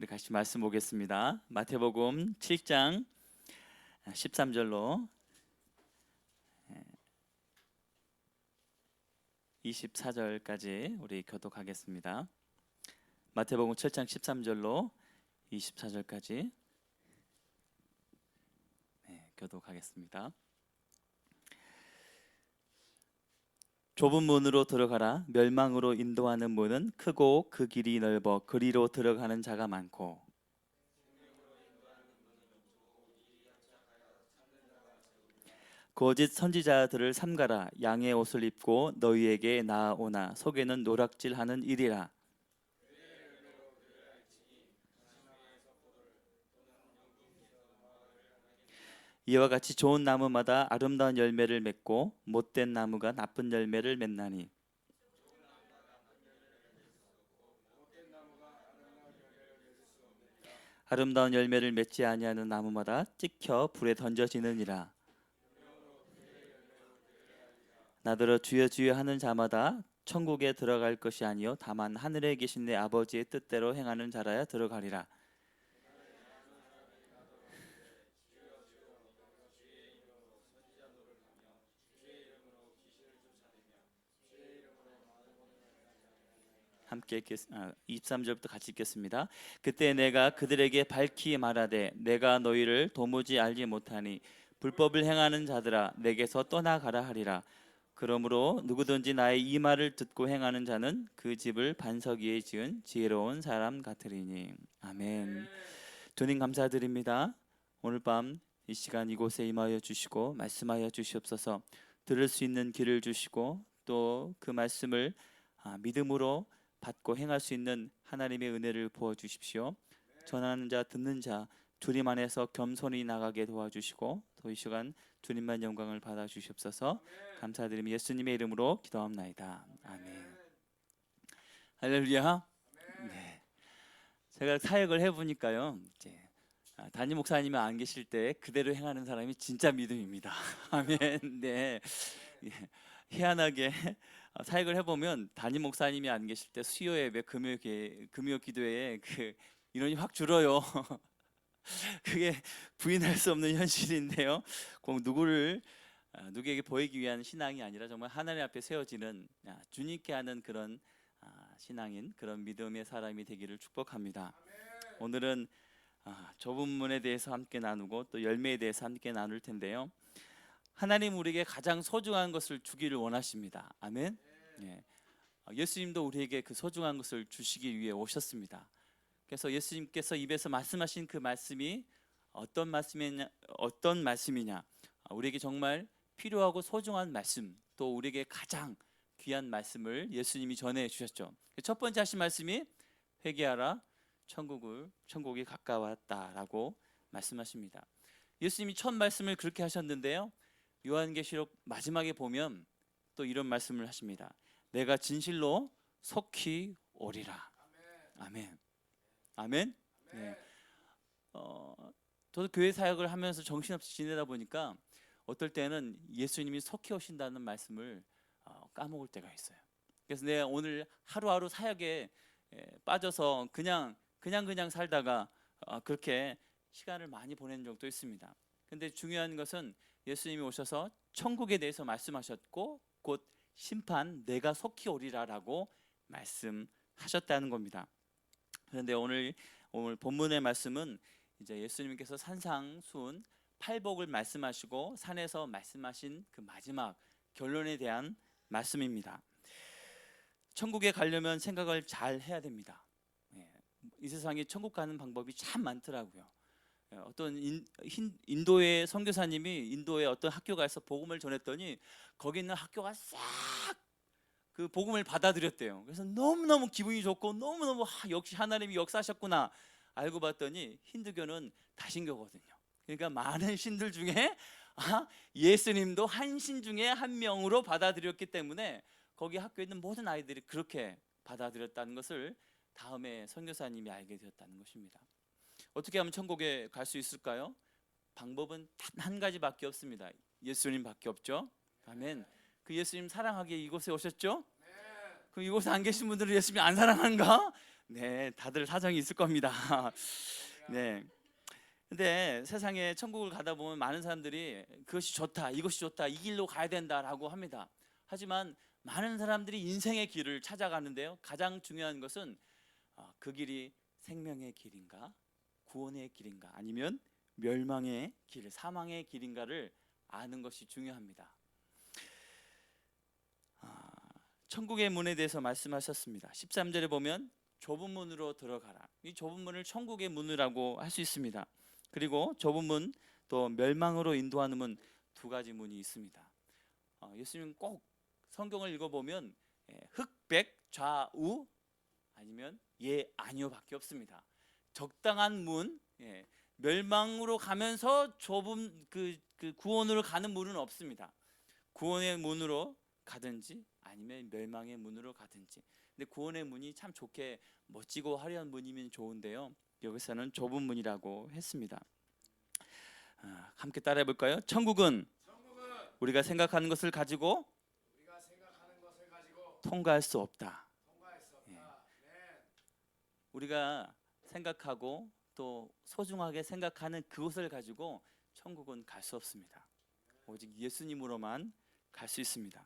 우리 같이 말씀 보겠습니다. 마태복음 7장 13절로 24절까지 우리 교독하겠습니다. 마태복음 7장 13절로 24절까지 교독하겠습니다. 좁은 문으로 들어가라. 멸망으로 인도하는 문은 크고 그 길이 넓어 그리로 들어가는 자가 많고 거짓 선지자들을 삼가라. 양의 옷을 입고 너희에게 나아오나 속에는 노략질하는 일이라. 이와 같이 좋은 나무마다 아름다운 열매를 맺고 못된 나무가 나쁜 열매를 맺나니 아름다운 열매를 맺지 아니하는 나무마다 찍혀 불에 던져지느니라. 나더러 주여 주여 하는 자마다 천국에 들어갈 것이 아니요 다만 하늘에 계신 내 아버지의 뜻대로 행하는 자라야 들어가리라. 함께 23절부터 같이 읽겠습니다. 그때 내가 그들에게 밝히 말하되 내가 너희를 도무지 알지 못하니 불법을 행하는 자들아 내게서 떠나가라 하리라. 그러므로 누구든지 나의 이 말을 듣고 행하는 자는 그 집을 반석 위에 지은 지혜로운 사람 같으리니. 아멘. 주님 감사드립니다. 오늘 밤 이 시간 이곳에 임하여 주시고 말씀하여 주시옵소서. 들을 수 있는 길을 주시고 또 그 말씀을 믿음으로 받고 행할 수 있는 하나님의 은혜를 부어 주십시오. 전하는 자 듣는 자 주님 안에서 겸손히 나가게 도와주시고 또 이 시간 주님만 영광을 받아 주시옵소서. 감사드리며 예수님의 이름으로 기도합나이다. 아멘. 할렐루야. 네. 제가 사역을 해보니까요, 이제 담임 목사님이 안 계실 때 그대로 행하는 사람이 진짜 믿음입니다. 아멘. 네. 희한하게 사역을 해보면 담임 목사님이 안 계실 때 수요 예배, 금요 기도에 그 인원이 확 줄어요. 그게 부인할 수 없는 현실인데요. 꼭 누구에게 보이기 위한 신앙이 아니라 정말 하나님 앞에 세워지는 주님께 하는 그런 신앙인 그런 믿음의 사람이 되기를 축복합니다. 오늘은 좁은 문에 대해서 함께 나누고 또 열매에 대해서 함께 나눌 텐데요. 하나님 우리에게 가장 소중한 것을 주기를 원하십니다. 아멘. 네. 예수님도 우리에게 그 소중한 것을 주시기 위해 오셨습니다. 그래서 예수님께서 입에서 말씀하신 그 말씀이 어떤 말씀이냐? 우리에게 정말 필요하고 소중한 말씀, 또 우리에게 가장 귀한 말씀을 예수님이 전해 주셨죠. 첫 번째 하신 말씀이 회개하라, 천국이 가까웠다라고 말씀하십니다. 예수님이 첫 말씀을 그렇게 하셨는데요. 요한계시록 마지막에 보면 또 이런 말씀을 하십니다. 내가 진실로 속히 오리라. 아멘. 아멘. 네. 저도 교회 사역을 하면서 정신없이 지내다 보니까 어떨 때는 예수님이 속히 오신다는 말씀을 까먹을 때가 있어요. 그래서 내가 오늘 하루하루 사역에 빠져서 그냥 살다가 그렇게 시간을 많이 보낸 적도 있습니다. 근데 중요한 것은 예수님이 오셔서 천국에 대해서 말씀하셨고 곧 심판 내가 속히 오리라라고 말씀하셨다는 겁니다. 그런데 오늘 본문의 말씀은 이제 예수님께서 산상수훈 팔복을 말씀하시고 산에서 말씀하신 그 마지막 결론에 대한 말씀입니다. 천국에 가려면 생각을 잘 해야 됩니다. 이 세상에 천국 가는 방법이 참 많더라고요. 어떤 인도의 선교사님이 인도의 어떤 학교 가서 복음을 전했더니 거기 있는 학교가 싹 그 복음을 받아들였대요. 그래서 너무너무 기분이 좋고 너무너무 역시 하나님이 역사하셨구나 알고 봤더니 힌두교는 다신교거든요. 그러니까 많은 신들 중에 예수님도 한 신 중에 한 명으로 받아들였기 때문에 거기 학교에 있는 모든 아이들이 그렇게 받아들였다는 것을 다음에 선교사님이 알게 되었다는 것입니다. 어떻게 하면 천국에 갈 수 있을까요? 방법은 단 한 가지밖에 없습니다. 예수님밖에 없죠. 아멘. 그 예수님 사랑하기에 이곳에 오셨죠? 그럼 이곳에 안 계신 분들은 예수님이 안 사랑하는가? 네, 다들 사정이 있을 겁니다. 네. 근데 세상에 천국을 가다 보면 많은 사람들이 그것이 좋다, 이것이 좋다, 이 길로 가야 된다라고 합니다. 하지만 많은 사람들이 인생의 길을 찾아가는데요. 가장 중요한 것은 그 길이 생명의 길인가, 구원의 길인가, 아니면 멸망의 길, 사망의 길인가를 아는 것이 중요합니다. 천국의 문에 대해서 말씀하셨습니다. 13절에 보면 좁은 문으로 들어가라. 이 좁은 문을 천국의 문이라고 할 수 있습니다. 그리고 좁은 문, 또 멸망으로 인도하는 문, 두 가지 문이 있습니다. 예수님 꼭 성경을 읽어보면 흑백 좌우 아니면 예 아니요밖에 없습니다. 적당한 문, 멸망으로 가면서 좁은 그 구원으로 가는 문은 없습니다. 구원의 문으로 가든지 아니면 멸망의 문으로 가든지. 근데 구원의 문이 참 좋게 멋지고 화려한 문이면 좋은데요. 여기서는 좁은 문이라고 했습니다. 함께 따라해 볼까요? 천국은 우리가 생각하는 것을 가지고 통과할 수 없다. 우리가 생각하고 또 소중하게 생각하는 그것을 가지고 천국은 갈 수 없습니다. 오직 예수님으로만 갈 수 있습니다.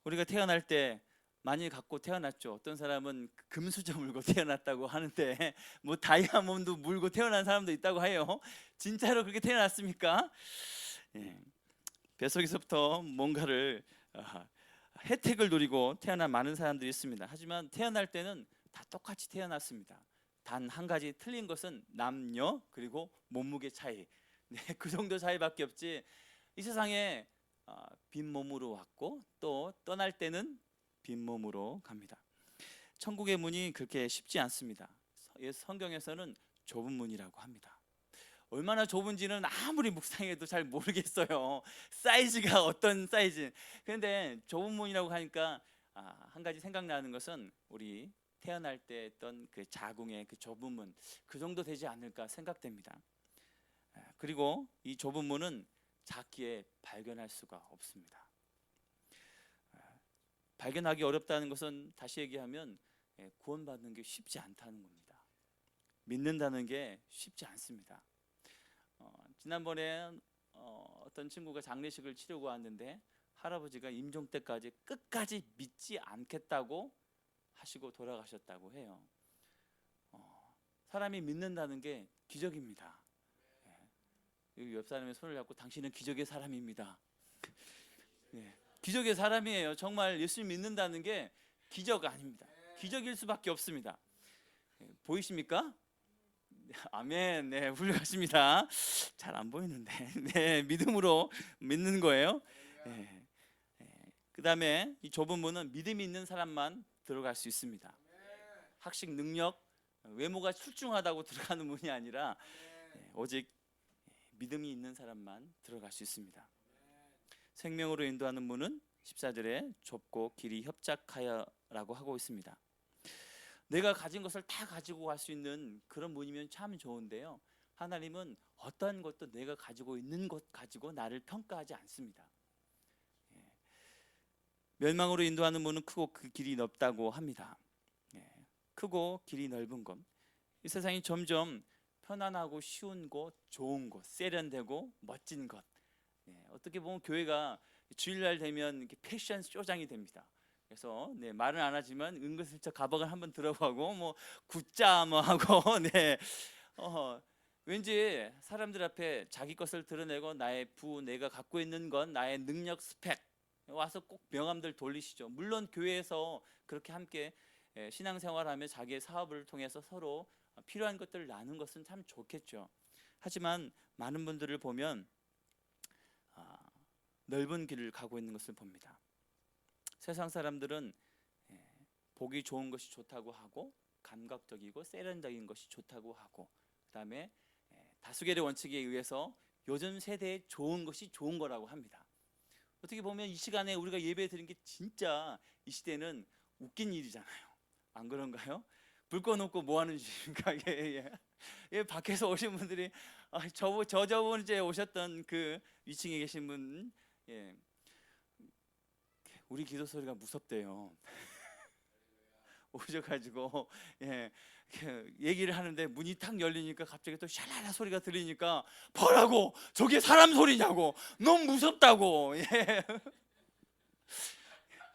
우리가 태어날 때 많이 갖고 태어났죠. 어떤 사람은 금수저 물고 태어났다고 하는데 뭐 다이아몬드 물고 태어난 사람도 있다고 해요. 진짜로 그렇게 태어났습니까? 뱃속에서부터 뭔가를 혜택을 누리고 태어난 많은 사람들이 있습니다. 하지만 태어날 때는 다 똑같이 태어났습니다. 단 한 가지 틀린 것은 남녀 그리고 몸무게 차이. 그 정도 차이밖에 없지. 이 세상에 빈 몸으로 왔고 또 떠날 때는 빈 몸으로 갑니다. 천국의 문이 그렇게 쉽지 않습니다. 성경에서는 좁은 문이라고 합니다. 얼마나 좁은지는 아무리 묵상해도 잘 모르겠어요. 사이즈가 어떤 사이즈. 그런데 좁은 문이라고 하니까 한 가지 생각나는 것은 우리 태어날 때 했던 그 자궁의 그 좁은 문, 그 정도 되지 않을까 생각됩니다. 그리고 이 좁은 문은 작기에 발견할 수가 없습니다. 발견하기 어렵다는 것은 다시 얘기하면 구원받는 게 쉽지 않다는 겁니다. 믿는다는 게 쉽지 않습니다. 지난번에 어떤 친구가 장례식을 치르고 왔는데 할아버지가 임종 때까지 끝까지 믿지 않겠다고 하시고 돌아가셨다고 해요. 사람이 믿는다는 게 기적입니다. 옆 사람의 손을 잡고 당신은 기적의 사람입니다. 기적의 사람이에요. 정말 예수님 믿는다는 게 기적 아닙니다. 기적일 수밖에 없습니다. 보이십니까? 아멘. 네, 훌륭하십니다. 잘 안 보이는데, 네, 믿음으로 믿는 거예요. 그 다음에 이 좁은 문은 믿음이 있는 사람만 들어갈 수 있습니다. 학식, 능력, 외모가 출중하다고 들어가는 문이 아니라 오직 믿음이 있는 사람만 들어갈 수 있습니다. 생명으로 인도하는 문은 14절에 좁고 길이 협착하여라고 하고 있습니다. 내가 가진 것을 다 가지고 갈 수 있는 그런 문이면 참 좋은데요. 하나님은 어떤 것도 내가 가지고 있는 것 가지고 나를 평가하지 않습니다. 멸망으로 인도하는 문은 크고 그 길이 넓다고 합니다. 크고 길이 넓은 것. 이 세상이 점점 편안하고 쉬운 곳, 좋은 곳, 세련되고 멋진 것. 어떻게 보면 교회가 주일날 되면 이렇게 패션 쇼장이 됩니다. 그래서 말은 안 하지만 은근슬쩍 가방을 한번 들어가고 뭐 굿자 뭐 하고 왠지 사람들 앞에 자기 것을 드러내고 나의 내가 갖고 있는 건 나의 능력 스펙 와서 꼭 명함들 돌리시죠. 물론 교회에서 그렇게 함께 신앙생활하며 자기의 사업을 통해서 서로 필요한 것들을 나누는 것은 참 좋겠죠. 하지만 많은 분들을 보면 넓은 길을 가고 있는 것을 봅니다. 세상 사람들은 보기 좋은 것이 좋다고 하고 감각적이고 세련적인 것이 좋다고 하고 그다음에 다수결의 원칙에 의해서 요즘 세대에 좋은 것이 좋은 거라고 합니다. 어떻게 보면 이 시간에 우리가 예배 드린 게 진짜 이 시대는 웃긴 일이잖아요. 안 그런가요? 불 꺼놓고 뭐 하는 짓입니까? 밖에서 오신 분들이 저번 주에 오셨던 그 위층에 계신 분 우리 기도 소리가 무섭대요. 오셔가지고 얘기를 하는데 문이 탁 열리니까 갑자기 또 샤라라 소리가 들리니까 뭐라고 저게 사람 소리냐고 너무 무섭다고.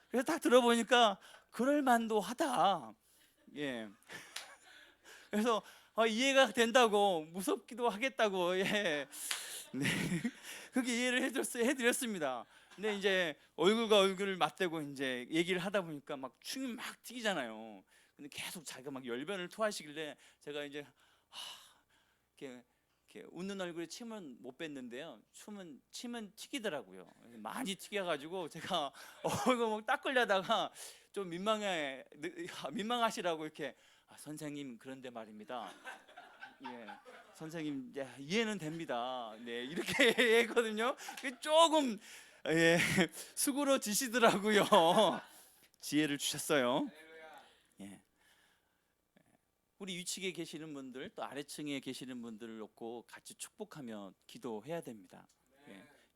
그래서 딱 들어보니까 그럴만도 하다. 그래서 이해가 된다고, 무섭기도 하겠다고. 네. 그렇게 이해를 해드렸습니다. 근데 이제 얼굴과 얼굴을 맞대고 이제 얘기를 하다 보니까 막 춤이 막 튀기잖아요. 근데 계속 자기가 막 열변을 토하시길래 제가 이제 이렇게 웃는 얼굴에 침은 못 뱉는데요. 침은 튀기더라고요. 많이 튀겨가지고 제가 얼굴 막 닦으려다가 좀 민망하시라고 이렇게 선생님 그런데 말입니다. 선생님 이해는 됩니다. 네, 이렇게 했거든요. 조금 수그러지시더라고요. 지혜를 주셨어요. 우리 위층에 계시는 분들 또 아래층에 계시는 분들을 놓고 같이 축복하며 기도해야 됩니다.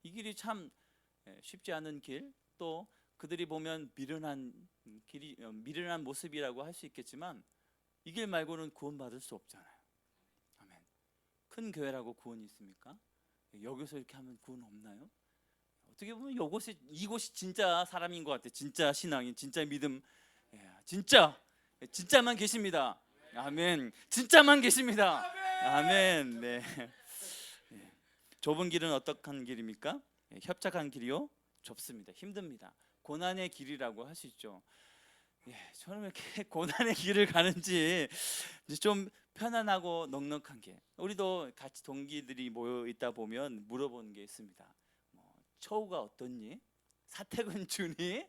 이 길이 참 쉽지 않은 길, 또 그들이 보면 미련한 모습이라고 할 수 있겠지만 이 길 말고는 구원받을 수 없잖아요. 아멘. 큰 교회라고 구원이 있습니까? 여기서 이렇게 하면 구원 없나요? 어떻게 보면 이곳이 진짜 사람인 것 같아요. 진짜 신앙인, 진짜 믿음, 진짜만 계십니다. 아멘. 진짜만 계십니다. 아멘. 네. 좁은 길은 어떡한 길입니까? 협착한 길이요? 좁습니다. 힘듭니다. 고난의 길이라고 할 수 있죠. 저는 왜 이렇게 고난의 길을 가는지 좀 편안하고 넉넉한 길. 우리도 같이 동기들이 모여 있다 보면 물어보는 게 있습니다. 처우가 어떻니? 사택은 주니?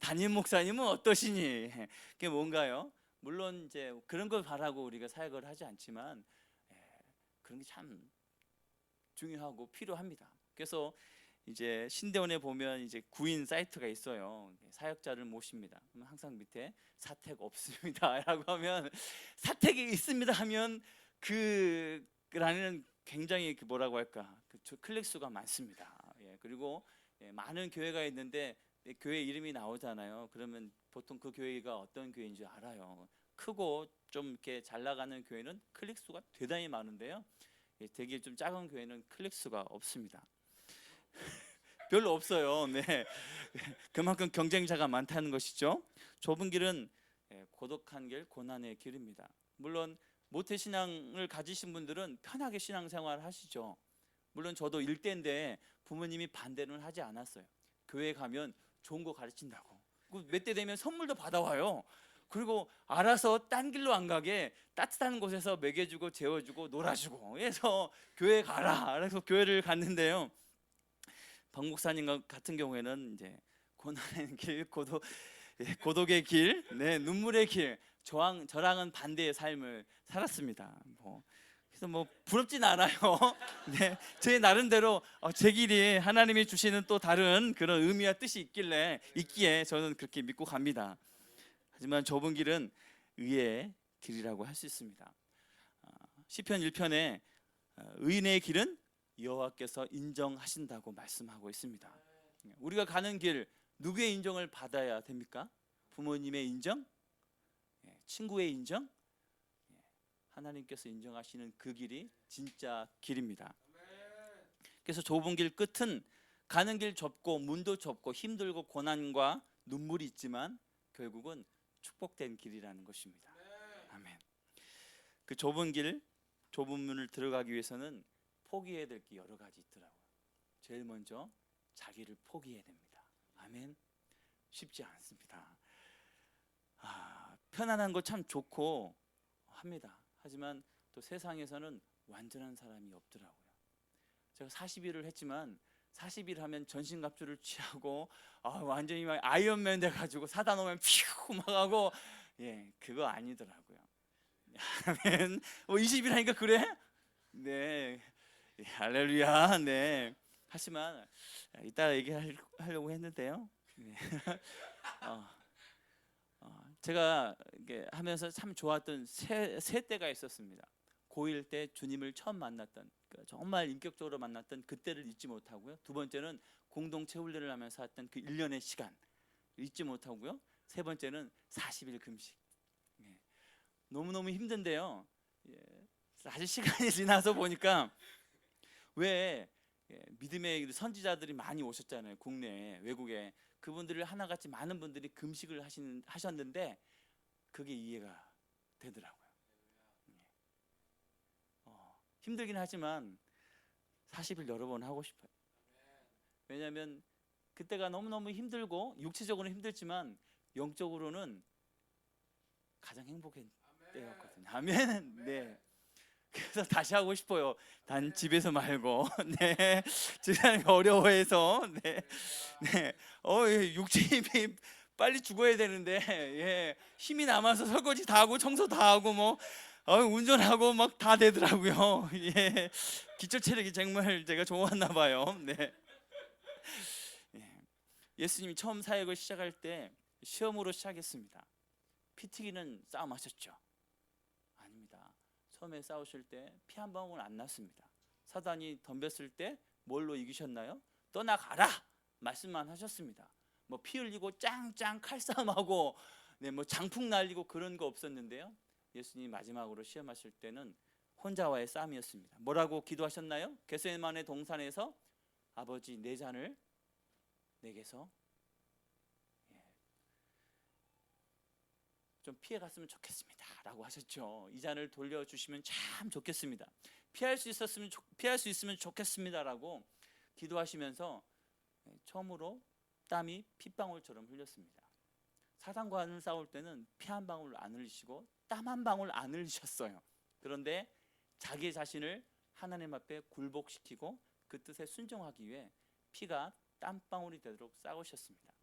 담임 목사님은 어떠시니? 그게 뭔가요? 물론 이제 그런 걸 바라고 우리가 사역을 하지 않지만 그런 게 참 중요하고 필요합니다. 그래서 이제 신대원에 보면 이제 구인 사이트가 있어요. 사역자를 모십니다. 그럼 항상 밑에 사택 없습니다라고 하면 사택이 있습니다 하면 그라는 굉장히 뭐라고 할까 클릭 수가 많습니다. 그리고 많은 교회가 있는데 교회 이름이 나오잖아요. 그러면 보통 그 교회가 어떤 교회인지 알아요. 크고 좀 이렇게 잘 나가는 교회는 클릭 수가 대단히 많은데요. 되게 좀 작은 교회는 클릭 수가 없습니다. 별로 없어요. 네, 그만큼 경쟁자가 많다는 것이죠. 좁은 길은 고독한 길, 고난의 길입니다. 물론 모태신앙을 가지신 분들은 편하게 신앙생활 하시죠. 물론 저도 일대인데 부모님이 반대는 하지 않았어요. 교회 가면 좋은 거 가르친다고, 몇 대 되면 선물도 받아와요. 그리고 알아서 딴 길로 안 가게 따뜻한 곳에서 먹여주고 재워주고 놀아주고 해서 교회 가라. 그래서 교회를 갔는데요. 박 목사님 같은 경우에는 이제 고난의 길, 고독의 길, 눈물의 길, 저랑은 반대의 삶을 살았습니다. 그래서 부럽진 않아요. 제 나름대로 제 길이 하나님이 주시는 또 다른 그런 의미와 뜻이 있기에 저는 그렇게 믿고 갑니다. 하지만 좁은 길은 의의 길이라고 할 수 있습니다. 시편 1편에 의인의 길은 여호와께서 인정하신다고 말씀하고 있습니다. 우리가 가는 길 누구의 인정을 받아야 됩니까? 부모님의 인정? 친구의 인정? 하나님께서 인정하시는 그 길이 진짜 길입니다. 그래서 좁은 길 끝은 가는 길 좁고 문도 좁고 힘들고 고난과 눈물이 있지만 결국은 축복된 길이라는 것입니다. 아멘. 그 좁은 문을 들어가기 위해서는 포기해야 될 게 여러 가지 있더라고요. 제일 먼저 자기를 포기해야 됩니다. 아멘. 쉽지 않습니다. 편안한 거 참 좋고 합니다. 하지만 또 세상에서는 완전한 사람이 없더라고요. 제가 40일을 했지만 40일 하면 전신갑주를 취하고 완전히 막 아이언맨 돼가지고 사단 오면 퓨 막 하고 그거 아니더라고요. 아멘. 20일 하니까 그래? 네, 할렐루야. 네. 하지만 이따 얘기하려고 했는데요. 제가 하면서 참 좋았던 세 때가 있었습니다. 고1 때 주님을 처음 만났던, 정말 인격적으로 만났던 그때를 잊지 못하고요. 두 번째는 공동체 훈련을 하면서 했던 그 1년의 시간 잊지 못하고요. 세 번째는 40일 금식. 예. 너무너무 힘든데요. 예. 사실 시간이 지나서 보니까 왜 믿음의 선지자들이 많이 오셨잖아요. 국내에, 외국에. 그분들을 하나같이 많은 분들이 금식을 하셨는데 그게 이해가 되더라고요. 힘들긴 하지만 40일 여러 번 하고 싶어요. 왜냐하면 그때가 너무너무 힘들고 육체적으로는 힘들지만 영적으로는 가장 행복한 때였거든요. 아멘. 네. 그래서 다시 하고 싶어요. 단 집에서 말고. 네. 집사람이 어려워해서. 네. 네. 육체 힘이 빨리 죽어야 되는데, 예. 힘이 남아서 설거지 다 하고 청소 다 하고 뭐 운전하고 막 다 되더라고요. 예. 기초 체력이 정말 제가 좋았나 봐요. 네. 예. 예수님이 처음 사역을 시작할 때 시험으로 시작했습니다. 피 튀기는 싸움 하셨죠? 아닙니다. 처음에 싸우실 때 피 한 방울 안 났습니다. 사단이 덤볐을 때 뭘로 이기셨나요? 떠나가라 말씀만 하셨습니다. 뭐 피 흘리고 짱짱 칼싸움하고 뭐 장풍 날리고 그런 거 없었는데요. 예수님이 마지막으로 시험하실 때는 혼자와의 싸움이었습니다. 뭐라고 기도하셨나요? 겟세마네 동산에서 아버지 내 잔을 내게서 좀 피해 갔으면 좋겠습니다 라고 하셨죠. 이 잔을 돌려주시면 참 좋겠습니다. 피할 수 있으면 좋겠습니다 라고 기도하시면서 처음으로 땀이 핏방울처럼 흘렸습니다. 사단과는 싸울 때는 피 한 방울 안 흘리시고 땀 한 방울 안 흘리셨어요. 그런데 자기 자신을 하나님 앞에 굴복시키고 그 뜻에 순종하기 위해 피가 땀방울이 되도록 싸우셨습니다.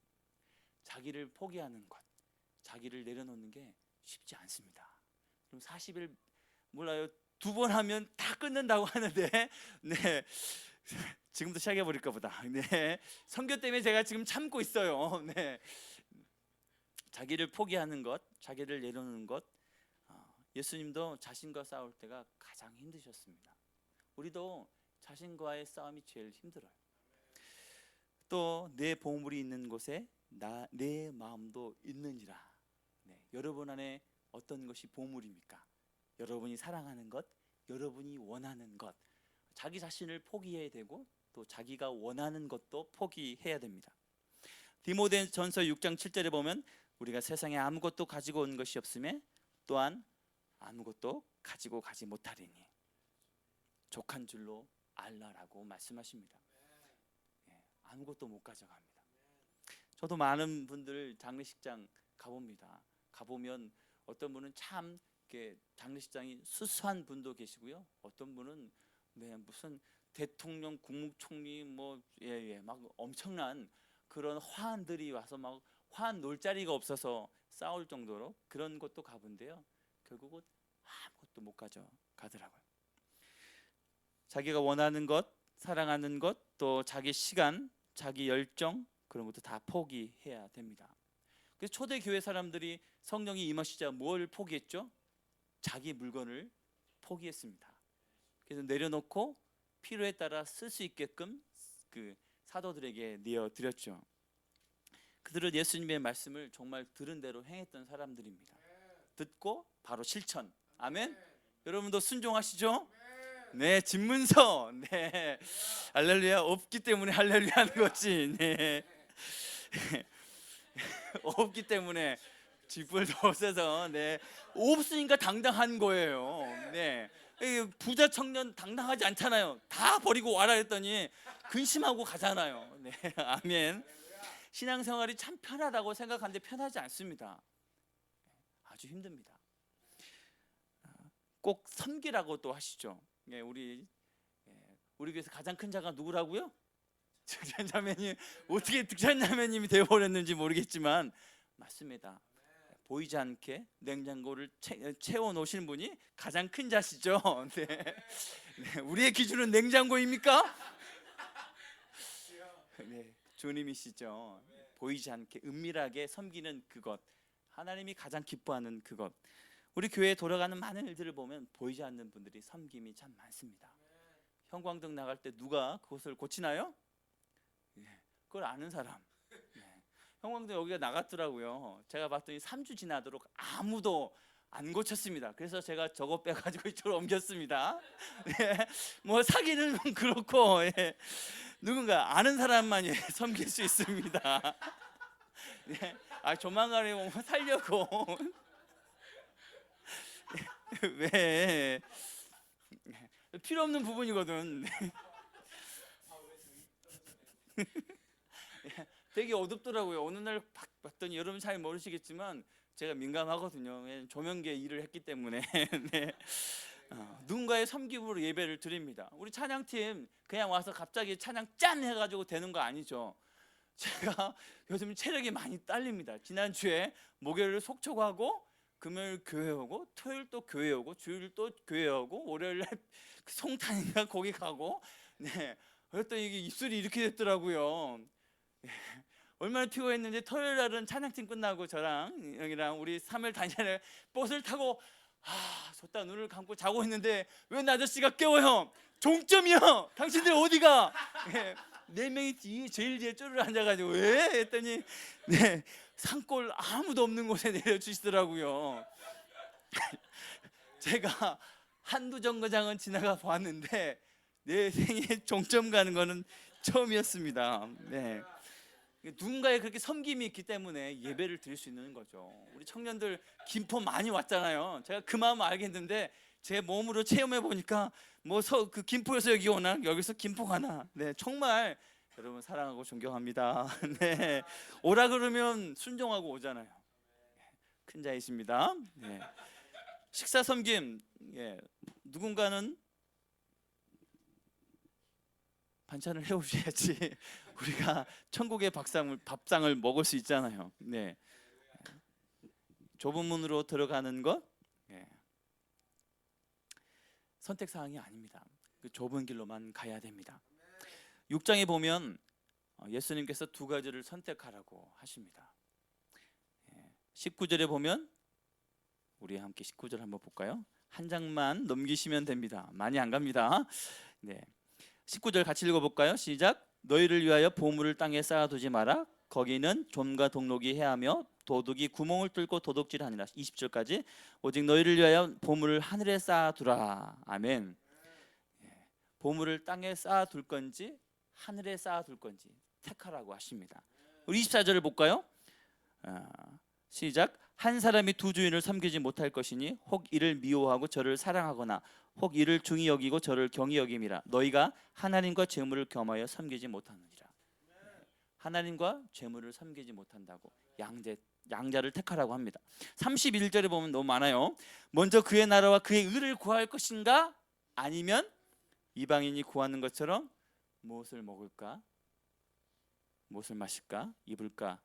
자기를 포기하는 것, 자기를 내려놓는 게 쉽지 않습니다. 그럼 40일 몰라요. 2번 하면 다 끝낸다고 하는데 네. 지금도 시작해 버릴까 보다. 네. 선교 때문에 제가 지금 참고 있어요. 네. 자기를 포기하는 것, 자기를 내려놓는 것. 예수님도 자신과 싸울 때가 가장 힘드셨습니다. 우리도 자신과의 싸움이 제일 힘들어요. 또 내 보물이 있는 곳에 내 마음도 있느니라. 네. 여러분 안에 어떤 것이 보물입니까? 여러분이 사랑하는 것, 여러분이 원하는 것. 자기 자신을 포기해야 되고 또 자기가 원하는 것도 포기해야 됩니다. 디모데전서 6장 7절에 보면 우리가 세상에 아무것도 가지고 온 것이 없음에 또한 아무것도 가지고 가지 못하리니 족한 줄로 알라라고 말씀하십니다. 아무것도 못 가져갑니다. 저도 많은 분들 장례식장 가봅니다. 가보면 어떤 분은 참 이렇게 장례식장이 수수한 분도 계시고요. 어떤 분은 무슨 대통령, 국무총리 막 엄청난 그런 화환들이 와서 막 화환 놀 자리가 없어서 싸울 정도로 그런 것도 가본데요. 결국은 아무것도 못 가져가더라고요. 자기가 원하는 것, 사랑하는 것, 또 자기 시간, 자기 열정 그런 것도 다 포기해야 됩니다. 그래서 초대 교회 사람들이 성령이 임하시자 뭘 포기했죠? 자기 물건을 포기했습니다. 그래서 내려놓고 필요에 따라 쓸 수 있게끔 그 사도들에게 내어드렸죠. 그들은 예수님의 말씀을 정말 들은 대로 행했던 사람들입니다. 듣고 바로 실천. 아멘. 여러분도 순종하시죠? 네, 집문서. 네, 할렐루야. 없기 때문에 할렐루야 하는 거지. 네. 없기 때문에 쥐뿔도 없어서 네, 없으니까 당당한 거예요. 네, 부자 청년 당당하지 않잖아요. 다 버리고 와라 했더니 근심하고 가잖아요. 네, 아멘. 신앙생활이 참 편하다고 생각하는데 편하지 않습니다. 아주 힘듭니다. 꼭 섬기라고 또 하시죠. 예, 우리 교회에서 가장 큰 자가 누구라고요? 득산자매님. 어떻게 득산자매님이 되어버렸는지 모르겠지만 맞습니다. 보이지 않게 냉장고를 채워 놓으신 분이 가장 큰 자시죠. 네. 네. 우리의 기준은 냉장고입니까? 네, 주님이시죠. 보이지 않게 은밀하게 섬기는 그것, 하나님이 가장 기뻐하는 그것. 우리 교회에 돌아가는 많은 일들을 보면 보이지 않는 분들이 섬김이 참 많습니다. 형광등 나갈 때 누가 그것을 고치나요? 네, 그걸 아는 사람. 네. 형광등 여기가 나갔더라고요. 제가 봤더니 3주 지나도록 아무도 안 고쳤습니다. 그래서 제가 저거 빼가지고 이쪽으로 옮겼습니다. 네, 뭐 사기는 그렇고 예, 누군가 아는 사람만이 섬길 수 있습니다. 네, 조만간에 뭐 살려고 왜 필요 없는 부분이거든. 되게 어둡더라고요. 어느 날 봤더니 여러분 잘 모르시겠지만 제가 민감하거든요. 조명계 일을 했기 때문에. 네. 누군가의 섬김으로 예배를 드립니다. 우리 찬양팀 그냥 와서 갑자기 찬양 짠 해가지고 되는 거 아니죠. 제가 요즘 체력이 많이 딸립니다. 지난주에 목요일 속초 가고 금요일 교회 오고 토요일 또 교회 오고 주일 또 교회 오고 월요일 날 송탄인가 거기 가고 네. 그랬더니 이게 입술이 이렇게 됐더라고요. 얼마나 피곤했는지 토요일 날은 찬양팀 끝나고 저랑 형이랑 우리 3일 단신을 버스를 타고 섰다 눈을 감고 자고 있는데 웬 아저씨가 깨워요. 종점이요. 당신들 어디가? 네 명이 뒤에 제일 뒤에 쪼르르 앉아가지고 왜? 했더니 네 산골 아무도 없는 곳에 내려주시더라고요. 제가 한두 정거장은 지나가 보았는데 내 생에 종점 가는 거는 처음이었습니다. 네. 누군가의 그렇게 섬김이 있기 때문에 예배를 드릴 수 있는 거죠. 우리 청년들 김포 많이 왔잖아요. 제가 그 마음 알겠는데 제 몸으로 체험해 보니까 그 김포에서 여기 오나 여기서 김포 가나. 네, 정말 여러분 사랑하고 존경합니다. 네, 오라 그러면 순종하고 오잖아요. 큰 자이십니다. 네. 식사 섬김. 예, 누군가는 반찬을 해오셔야지 우리가 천국의 밥상을 먹을 수 있잖아요. 네. 좁은 문으로 들어가는 것 네. 선택 사항이 아닙니다. 그 좁은 길로만 가야 됩니다. 6장에 보면 예수님께서 두 가지를 선택하라고 하십니다. 19절에 보면 우리 함께 19절 한번 볼까요? 한 장만 넘기시면 됩니다. 많이 안 갑니다. 네. 19절 같이 읽어볼까요? 시작. 너희를 위하여 보물을 땅에 쌓아두지 마라. 거기는 좀과 동록이 해하며 도둑이 구멍을 뚫고 도둑질하니라. 20절까지. 오직 너희를 위하여 보물을 하늘에 쌓아두라. 아멘. 보물을 땅에 쌓아둘 건지 하늘에 쌓아둘 건지 택하라고 하십니다. 우리 24절을 볼까요? 시작. 한 사람이 두 주인을 섬기지 못할 것이니 혹 이를 미워하고 저를 사랑하거나 혹 이를 중히 여기고 저를 경히 여김이라. 너희가 하나님과 재물을 겸하여 섬기지 못하느니라. 하나님과 재물을 섬기지 못한다고 양자를 택하라고 합니다. 31절에 보면 너무 많아요. 먼저 그의 나라와 그의 의를 구할 것인가 아니면 이방인이 구하는 것처럼 무엇을 먹을까 무엇을 마실까 입을까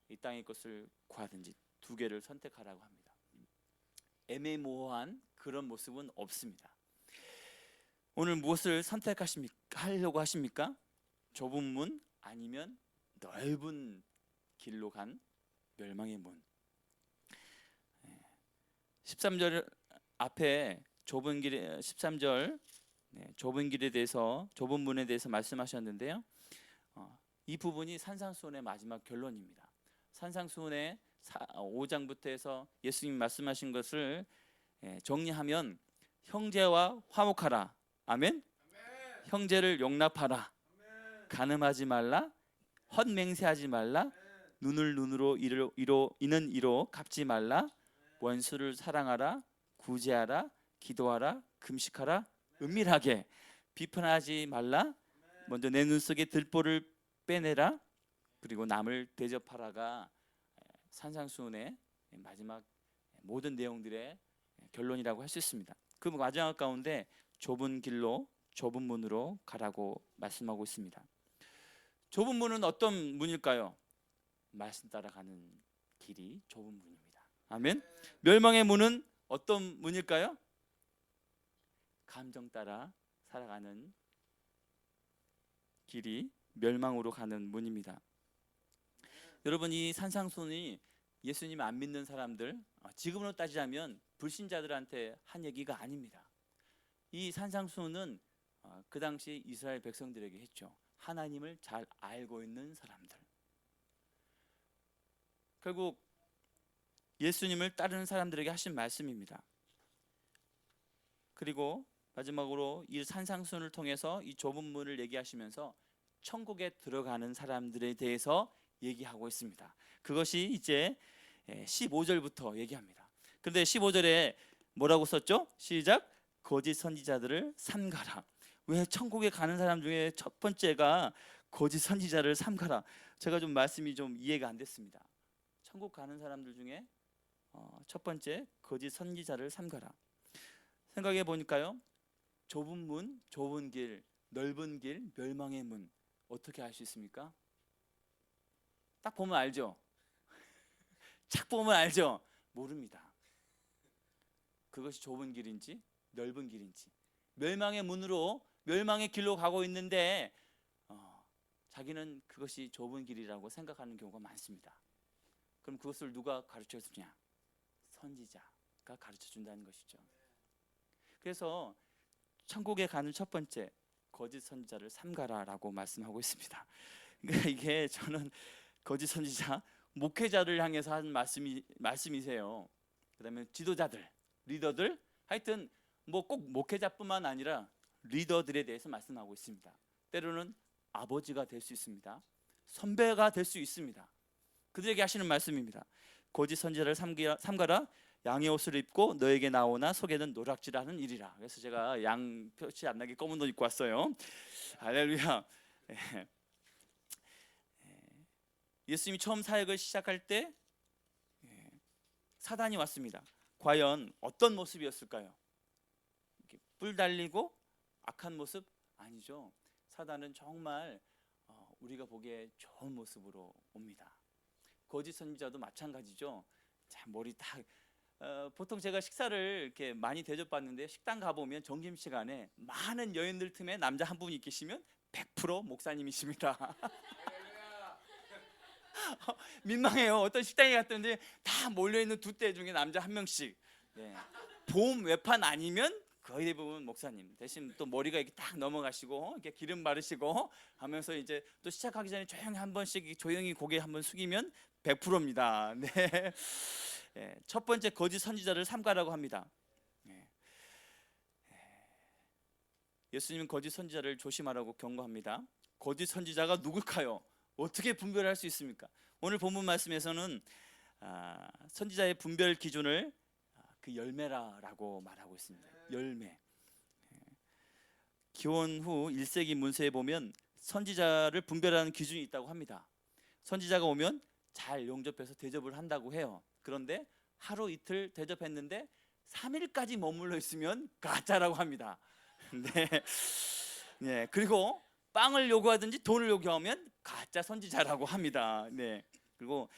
이 땅의 것을 구하든지 두 개를 선택하라고 합니다. 애매모호한 그런 모습은 없습니다. 오늘 무엇을 선택하려고 하십니까? 좁은 문 아니면 넓은 길로 간 멸망의 문. 13절 앞에 좁은 길에 13절 좁은 길에 대해서 좁은 문에 대해서 말씀하셨는데요. 이 부분이 산상수훈의 마지막 결론입니다. 산상수훈의 5장부터 해서 예수님 말씀하신 것을 정리하면 형제와 화목하라. 아멘. 형제를 용납하라. 간음하지 말라. 헛맹세하지 말라. 눈을 눈으로 이는 이로 갚지 말라. 원수를 사랑하라. 구제하라. 기도하라. 금식하라. 은밀하게 비판하지 말라. 먼저 내 눈 속에 들보를 빼내라. 그리고 남을 대접하라가 산상수훈의 마지막 모든 내용들의 결론이라고 할 수 있습니다. 그 마지막 가운데 좁은 길로 좁은 문으로 가라고 말씀하고 있습니다. 좁은 문은 어떤 문일까요? 말씀 따라가는 길이 좁은 문입니다. 아멘. 멸망의 문은 어떤 문일까요? 감정 따라 살아가는 길이 멸망으로 가는 문입니다. 여러분, 이 산상수훈이 예수님 안 믿는 사람들, 지금으로 따지자면 불신자들한테 한 얘기가 아닙니다. 이 산상수훈은 그 당시 이스라엘 백성들에게 했죠. 하나님을 잘 알고 있는 사람들. 결국 예수님을 따르는 사람들에게 하신 말씀입니다. 그리고 마지막으로 이 산상순을 통해서 이 좁은 문을 얘기하시면서 천국에 들어가는 사람들에 대해서 얘기하고 있습니다. 그것이 이제 15절부터 얘기합니다. 그런데 15절에 뭐라고 썼죠? 시작. 거짓 선지자들을 삼가라. 왜 천국에 가는 사람 중에 첫 번째가 거짓 선지자를 삼가라? 제가 좀 말씀이 좀 이해가 안 됐습니다. 천국 가는 사람들 중에 첫 번째 거짓 선지자를 삼가라. 생각해 보니까요, 좁은 문, 좁은 길, 넓은 길, 멸망의 문, 어떻게 알 수 있습니까? 딱 보면 알죠? 딱 보면 알죠? 모릅니다. 그것이 좁은 길인지 넓은 길인지, 멸망의 문으로 멸망의 길로 가고 있는데 자기는 그것이 좁은 길이라고 생각하는 경우가 많습니다. 그럼 그것을 누가 가르쳐 주냐? 선지자가 가르쳐 준다는 것이죠. 그래서 천국에 가는 첫 번째 거짓 선지자를 삼가라라고 말씀하고 있습니다. 그러니까 이게 저는 거짓 선지자, 목회자를 향해서 하는 말씀이세요. 그다음에 지도자들, 리더들, 하여튼 뭐 꼭 목회자뿐만 아니라 리더들에 대해서 말씀하고 있습니다. 때로는 아버지가 될 수 있습니다. 선배가 될 수 있습니다. 그들에게 하시는 말씀입니다. 거짓 선지자를 삼가라. 양의 옷을 입고 너에게 나오나 속에는 노략질하는 일이라. 그래서 제가 양 표시 안 나게 검은 옷 입고 왔어요. 할렐루야. 예수님이 처음 사역을 시작할 때 사단이 왔습니다. 과연 어떤 모습이었을까요? 뿔 달리고 악한 모습? 아니죠. 사단은 정말 우리가 보기에 좋은 모습으로 옵니다. 거짓 선지자도 마찬가지죠. 자, 머리 딱 보통 제가 식사를 이렇게 많이 대접받는데, 식당 가보면 점심시간에 많은 여인들 틈에 남자 한 분이 계시면 100% 목사님이십니다. 민망해요. 어떤 식당에 갔던데 다 몰려있는 두 대 중에 남자 한 명씩. 봄 외판 아니면 거의 대부분 목사님. 대신 또 머리가 이렇게 딱 넘어가시고 이렇게 기름 바르시고 하면서 이제 또 시작하기 전에 조용히 한 번씩 조용히 고개 한번 숙이면 100%입니다. 네. 첫 번째 거짓 선지자를 삼가라고 합니다. 예수님은 거짓 선지자를 조심하라고 경고합니다. 거짓 선지자가 누굴까요? 어떻게 분별할 수 있습니까? 오늘 본문 말씀에서는 선지자의 분별 기준을 그 열매라고 말하고 있습니다. 열매. 기원 후 1세기 문서에 보면 선지자를 분별하는 기준이 있다고 합니다. 선지자가 오면 잘 용접해서 대접을 한다고 해요. 그런데 하루 이틀 대접했는데 3일까지 머물러 있으면 가짜라고 합니다. 네. 그리고 빵을 요구하든지 돈을 요구하면 가짜 선지자라고 합니다. 네. 그리고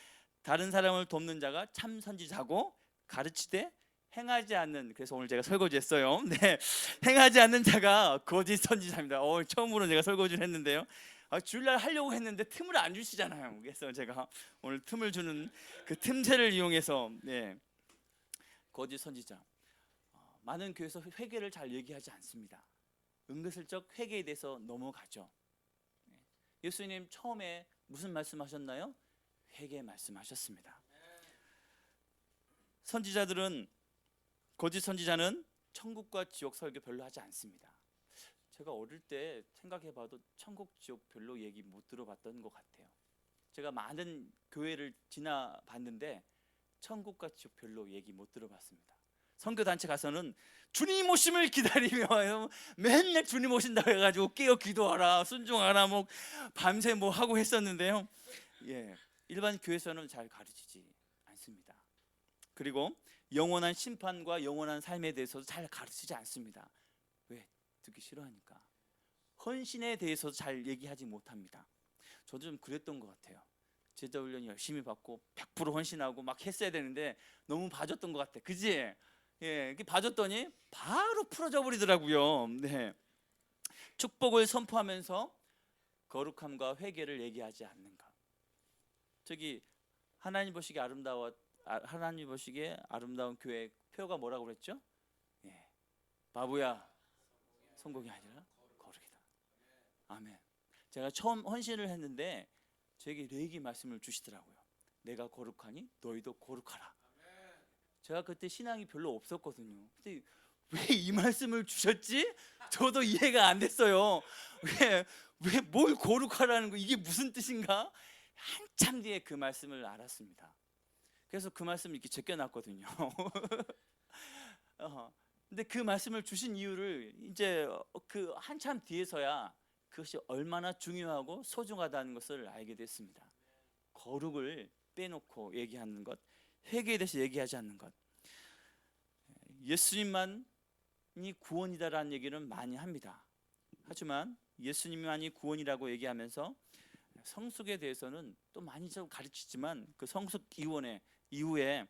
다른 사람을 돕는 자가 참 선지자고 가르치되 행하지 않는, 그래서 오늘 제가 설거지했어요. 네, 행하지 않는 자가 거짓 선지자입니다. 처음으로 제가 설거지를 했는데요. 주일날 하려고 했는데 틈을 안 주시잖아요. 그래서 제가 오늘 틈을 주는 그 틈새를 이용해서 거짓 선지자. 많은 교회에서 회개를 잘 얘기하지 않습니다. 은근슬쩍 회개에 대해서 넘어가죠. 예수님 처음에 무슨 말씀하셨나요? 회개 말씀하셨습니다. 선지자들은, 거짓 선지자는 천국과 지옥 설교 별로 하지 않습니다. 제가 어릴 때 생각해봐도 천국 지옥 별로 얘기 못 들어봤던 것 같아요. 제가 많은 교회를 지나봤는데 천국과 지옥 별로 얘기 못 들어봤습니다. 선교단체 가서는 주님 오심을 기다리며 맨날 주님 오신다고 해가지고 깨어 기도하라, 순종하라, 뭐 밤새 뭐 하고 했었는데요. 일반 교회에서는 잘 가르치지 않습니다. 그리고 영원한 심판과 영원한 삶에 대해서도 잘 가르치지 않습니다. 왜? 듣기 싫어하니까. 헌신에 대해서도 잘 얘기하지 못합니다. 저도 좀 그랬던 것 같아요. 제자 훈련 열심히 받고 100% 헌신하고 막 했어야 되는데 너무 봐줬던 것 같아. 그지? 이렇게 봐줬더니 바로 풀어져 버리더라고요. 네. 축복을 선포하면서 거룩함과 회개를 얘기하지 않는 것. 저기 하나님 보시기에 아름다운 교회 표가 뭐라고 그랬죠? 바보야, 성공이 아니라 거룩이다. 아멘. 제가 처음 헌신을 했는데 저에게 레기 말씀을 주시더라고요. 내가 거룩하니 너희도 거룩하라. 제가 그때 신앙이 별로 없었거든요. 근데 왜 이 말씀을 주셨지? 저도 이해가 안 됐어요. 왜 뭘 거룩하라는 거, 이게 무슨 뜻인가? 한참 뒤에 그 말씀을 알았습니다. 그래서 그 말씀을 이렇게 제껴놨거든요. 근데 그 말씀을 주신 이유를 이제 그 한참 뒤에서야 그것이 얼마나 중요하고 소중하다는 것을 알게 됐습니다. 거룩을 빼놓고 얘기하는 것, 회개에 대해서 얘기하지 않는 것. 예수님만이 구원이다라는 얘기는 많이 합니다. 하지만 예수님만이 구원이라고 얘기하면서 성숙에 대해서는 또 많이 좀 가르치지만 그 성숙 이후에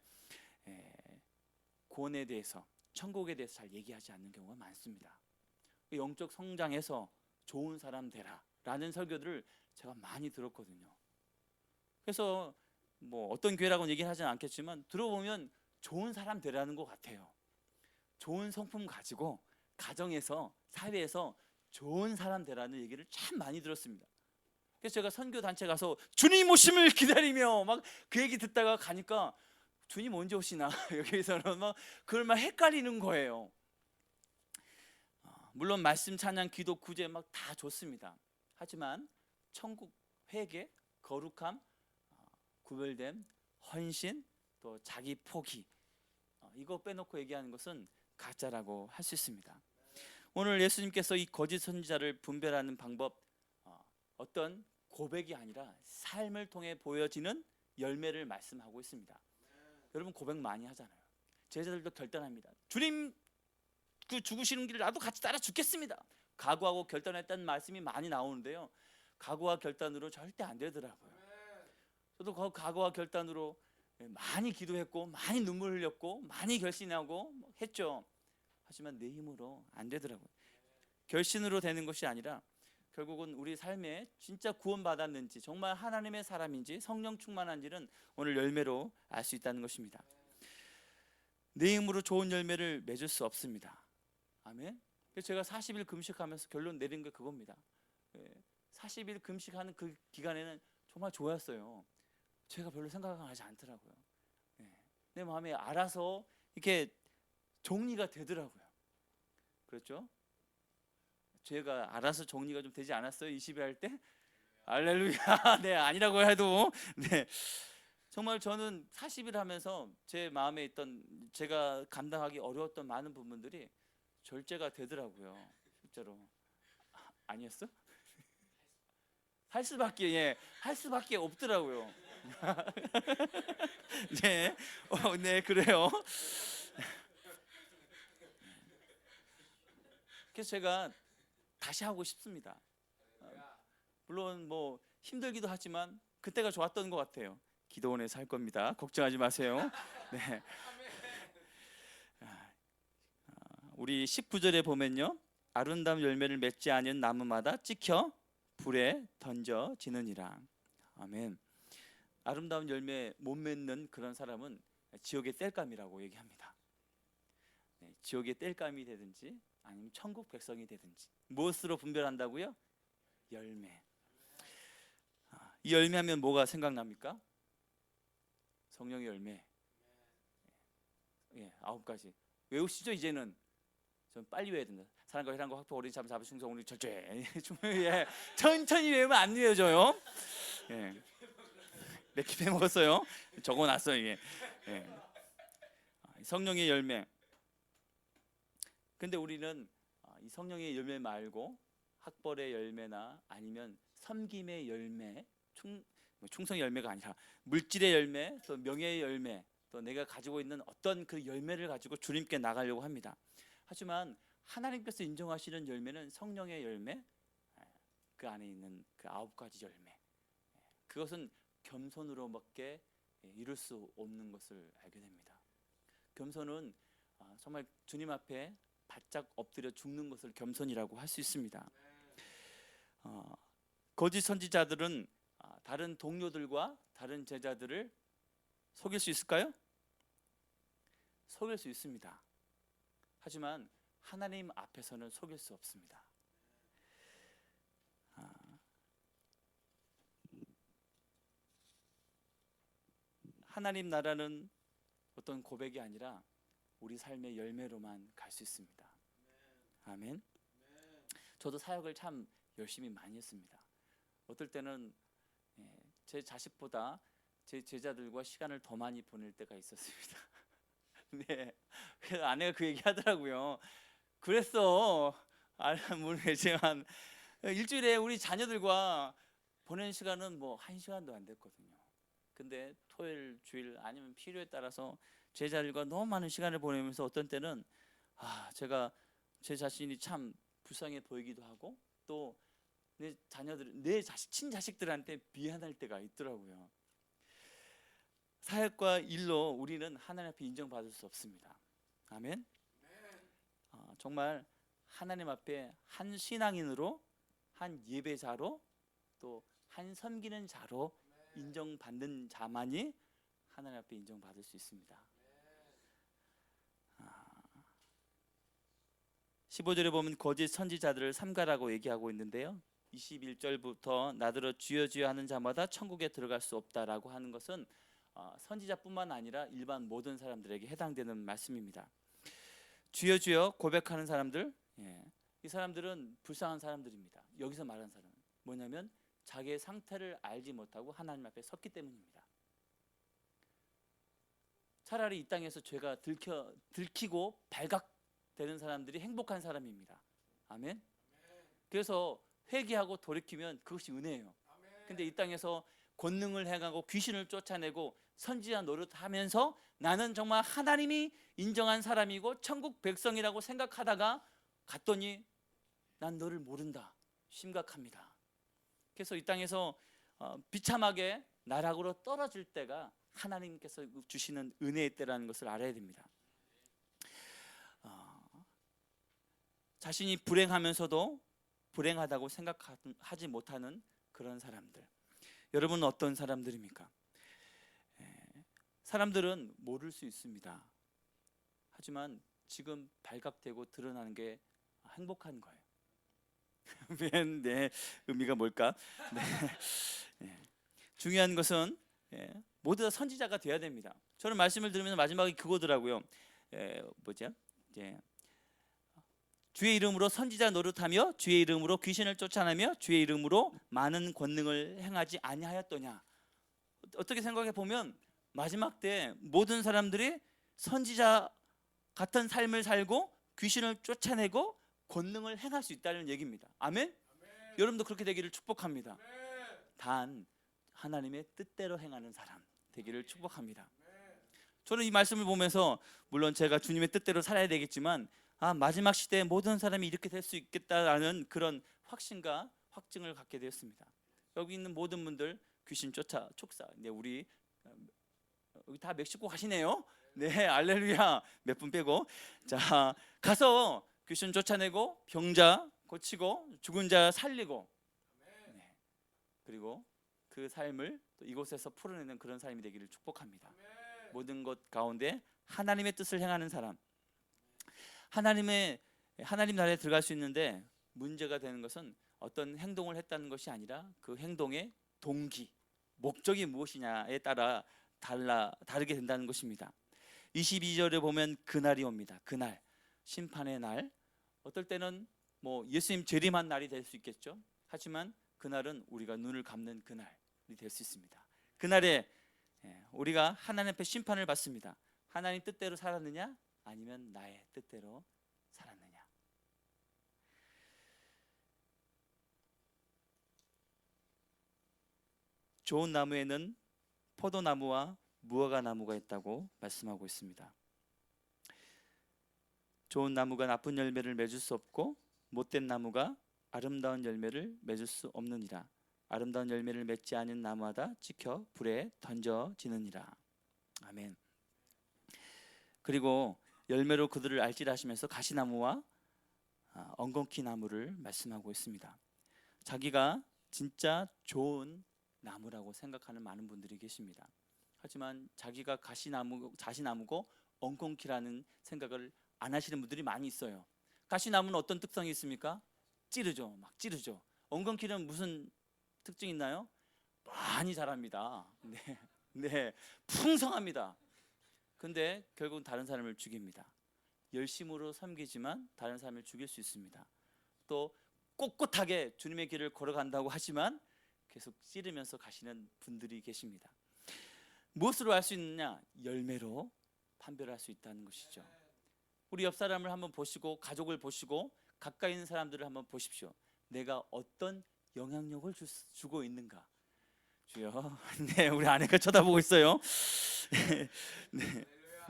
구원에 대해서, 천국에 대해서 잘 얘기하지 않는 경우가 많습니다. 영적 성장해서 좋은 사람 되라 라는 설교들을 제가 많이 들었거든요. 그래서 뭐 어떤 교회라고는 얘기는 하지는 않겠지만 들어보면 좋은 사람 되라는 것 같아요. 좋은 성품 가지고 가정에서, 사회에서 좋은 사람 되라는 얘기를 참 많이 들었습니다. 그래서 제가 선교 단체 가서 주님 오심을 기다리며 막 그 얘기 듣다가 가니까 주님 언제 오시나 여기서는 막 그걸 막 헷갈리는 거예요. 물론 말씀, 찬양, 기도, 구제 막 다 좋습니다. 하지만 천국, 회개, 거룩함, 구별됨, 헌신, 또 자기 포기, 이거 빼놓고 얘기하는 것은 가짜라고 할 수 있습니다. 오늘 예수님께서 이 거짓 선지자를 분별하는 방법, 어떤 고백이 아니라 삶을 통해 보여지는 열매를 말씀하고 있습니다. 여러분 고백 많이 하잖아요. 제자들도 결단합니다. 주님 그 죽으시는 길을 나도 같이 따라 죽겠습니다. 각오하고 결단했다는 말씀이 많이 나오는데요, 각오와 결단으로 절대 안 되더라고요. 저도 그 각오와 결단으로 많이 기도했고 많이 눈물 흘렸고 많이 결심하고 했죠. 하지만 내 힘으로 안 되더라고요. 결심으로 되는 것이 아니라 결국은 우리 삶에 진짜 구원받았는지, 정말 하나님의 사람인지, 성령 충만한지는 오늘 열매로 알 수 있다는 것입니다. 내 힘으로 좋은 열매를 맺을 수 없습니다. 아멘. 그래서 제가 40일 금식하면서 결론 내린 게 그겁니다. 40일 금식하는 그 기간에는 정말 좋았어요. 제가 별로 생각하지 않더라고요. 내 마음에 알아서 이렇게 정리가 되더라고요. 그렇죠? 제가 알아서 정리가 좀 되지 않았어요? 20일 할 때? 할렐루야. 네, 아니라고 해도 네. 정말 저는 40일 하면서 제 마음에 있던, 제가 감당하기 어려웠던 많은 부분들이 절제가 되더라고요. 실제로. 아니었어? 할 수밖에 없더라고요. 네, 네, 그래요. 그래서 제가 다시 하고 싶습니다. 물론 뭐 힘들기도 하지만 그때가 좋았던 것 같아요. 기도원에서 할 겁니다. 걱정하지 마세요. 네. 우리 19절에 보면요, 아름다운 열매를 맺지 않은 나무마다 찍혀 불에 던져지느니라. 아멘. 아름다운 열매 못 맺는 그런 사람은 지옥의 땔감이라고 얘기합니다. 네, 지옥의 땔감이 되든지 아니면 천국 백성이 되든지 무엇으로 분별한다고요? 열매. 이 열매하면 뭐가 생각납니까? 성령의 열매. 9가지 외우시죠? 이제는 좀 빨리 외워야 된다. 사랑과 혈안과 확보, 어린 참, 자비, 충성, 우리 절제. 천천히 외우면 안 외워져요. 몇 개 빼먹었어요. 적어놨어요. 성령의 열매. 근데 우리는 이 성령의 열매 말고 학벌의 열매나 아니면 섬김의 열매, 충성의 열매가 아니라 물질의 열매, 또 명예의 열매, 또 내가 가지고 있는 어떤 그 열매를 가지고 주님께 나가려고 합니다. 하지만 하나님께서 인정하시는 열매는 성령의 열매, 그 안에 있는 그 9가지 열매, 그것은 겸손으로밖에 이룰 수 없는 것을 알게 됩니다. 겸손은 정말 주님 앞에 바짝 엎드려 죽는 것을 겸손이라고 할 수 있습니다. 거짓 선지자들은 다른 동료들과 다른 제자들을 속일 수 있을까요? 속일 수 있습니다. 하지만 하나님 앞에서는 속일 수 없습니다. 하나님 나라는 어떤 고백이 아니라 우리 삶의 열매로만 갈 수 있습니다. 아멘. 저도 사역을 참 열심히 많이 했습니다. 어떨 때는 제 자식보다 제 제자들과 시간을 더 많이 보낼 때가 있었습니다. 네, 그래서 아내가 그 얘기 하더라고요. 그랬어. 모르겠지만 일주일에 우리 자녀들과 보내는 시간은 뭐 1시간도 안 됐거든요. 근데 토요일, 주일 아니면 필요에 따라서 제자들과 너무 많은 시간을 보내면서 어떤 때는 제가 제 자신이 참 불쌍해 보이기도 하고 또 내 자녀들, 내 친자식들한테 미안할 때가 있더라고요. 사역과 일로 우리는 하나님 앞에 인정받을 수 없습니다. 아멘. 정말 하나님 앞에 한 신앙인으로, 한 예배자로, 또 한 섬기는 자로 인정받는 자만이 하나님 앞에 인정받을 수 있습니다. 15절에 보면 거짓 선지자들을 삼가라고 얘기하고 있는데요, 21절부터 나더러 주여 주여 하는 자마다 천국에 들어갈 수 없다라고 하는 것은 선지자뿐만 아니라 일반 모든 사람들에게 해당되는 말씀입니다. 주여 주여 고백하는 사람들, 이 사람들은 불쌍한 사람들입니다. 여기서 말하는 사람은 뭐냐면 자기의 상태를 알지 못하고 하나님 앞에 섰기 때문입니다. 차라리 이 땅에서 죄가 들키고 발각되는 사람들이 행복한 사람입니다. 아멘. 그래서 회개하고 돌이키면 그것이 은혜예요. 근데 이 땅에서 권능을 행하고 귀신을 쫓아내고 선지자 노릇하면서 나는 정말 하나님이 인정한 사람이고 천국 백성이라고 생각하다가 갔더니 난 너를 모른다. 심각합니다. 그래서 이 땅에서 비참하게 나락으로 떨어질 때가 하나님께서 주시는 은혜의 때라는 것을 알아야 됩니다. 자신이 불행하면서도 불행하다고 생각하지 못하는 그런 사람들, 여러분은 어떤 사람들입니까? 사람들은 모를 수 있습니다. 하지만 지금 발각되고 드러나는 게 행복한 거예요. 네, 의미가 뭘까? 네. 중요한 것은 모두 다 선지자가 되어야 됩니다. 저는 말씀을 들으면서 마지막에 그거더라고요. 주의 이름으로 선지자 노릇하며 주의 이름으로 귀신을 쫓아내며 주의 이름으로 많은 권능을 행하지 아니하였더냐. 어떻게 생각해 보면 마지막 때 모든 사람들이 선지자 같은 삶을 살고 귀신을 쫓아내고 권능을 행할 수 있다는 얘기입니다. 아멘? 여러분도 그렇게 되기를 축복합니다. 단 하나님의 뜻대로 행하는 사람 되기를 축복합니다. 저는 이 말씀을 보면서 물론 제가 주님의 뜻대로 살아야 되겠지만 마지막 시대에 모든 사람이 이렇게 될 수 있겠다라는 그런 확신과 확증을 갖게 되었습니다. 여기 있는 모든 분들 귀신 촉사. 네, 우리 다 멕시코 가시네요. 네, 알렐루야. 몇 분 빼고 자 가서 귀신 쫓아내고 병자 고치고 죽은 자 살리고, 그리고 그 삶을 또 이곳에서 풀어내는 그런 삶이 되기를 축복합니다. 모든 것 가운데 하나님의 뜻을 행하는 사람, 하나님 나라에 들어갈 수 있는데 문제가 되는 것은 어떤 행동을 했다는 것이 아니라 그 행동의 동기, 목적이 무엇이냐에 따라 다르게 된다는 것입니다. 22절에 보면 그날이 옵니다. 그날, 심판의 날. 어떨 때는 예수님 재림한 날이 될 수 있겠죠. 하지만 그날은 우리가 눈을 감는 그날이 될 수 있습니다. 그날에 우리가 하나님 앞에 심판을 받습니다. 하나님 뜻대로 살았느냐 아니면 나의 뜻대로 살았느냐. 좋은 나무에는 포도나무와 무화과나무가 있다고 말씀하고 있습니다. 좋은 나무가 나쁜 열매를 맺을 수 없고 못된 나무가 아름다운 열매를 맺을 수 없느니라. 아름다운 열매를 맺지 않은 나무마다 찍혀 불에 던져지느니라. 아멘. 그리고 열매로 그들을 알지라 하시면서 가시나무와 엉겅퀴 나무를 말씀하고 있습니다. 자기가 진짜 좋은 나무라고 생각하는 많은 분들이 계십니다. 하지만 자기가 자시나무고 엉겅퀴라는 생각을 안 하시는 분들이 많이 있어요. 가시나무는 어떤 특성이 있습니까? 찌르죠. 막 찌르죠. 엉겅퀴는 무슨 특징이 있나요? 많이 자랍니다. 네. 네, 풍성합니다. 근데 결국은 다른 사람을 죽입니다. 열심으로 섬기지만 다른 사람을 죽일 수 있습니다. 또 꼿꼿하게 주님의 길을 걸어간다고 하지만 계속 찌르면서 가시는 분들이 계십니다. 무엇으로 알 수 있느냐? 열매로 판별할 수 있다는 것이죠. 우리 옆 사람을 한번 보시고, 가족을 보시고, 가까이 있는 사람들을 한번 보십시오. 내가 어떤 영향력을 주고 있는가? 주여, 네, 우리 아내가 쳐다보고 있어요. 네,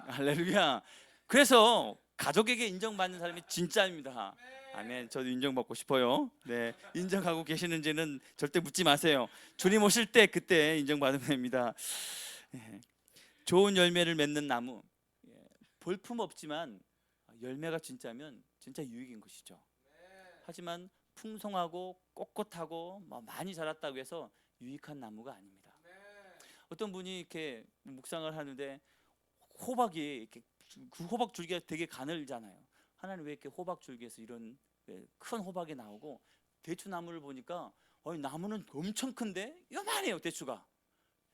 할렐루야. 그래서 가족에게 인정받는 사람이 진짜입니다. 아멘. 저도 인정받고 싶어요. 네, 인정하고 계시는지는 절대 묻지 마세요. 주님 오실 때 그때 인정받으면 됩니다. 네. 좋은 열매를 맺는 나무, 볼품 없지만 열매가 진짜면 진짜 유익인 것이죠. 하지만 풍성하고 꼿꼿하고 많이 자랐다고 해서 유익한 나무가 아닙니다. 어떤 분이 이렇게 묵상을 하는데 호박이 이렇게, 그 호박 줄기가 되게 가늘잖아요. 하나님 왜 이렇게 호박 줄기에서 이런 큰 호박이 나오고, 대추 나무를 보니까 나무는 엄청 큰데 요만해요. 대추가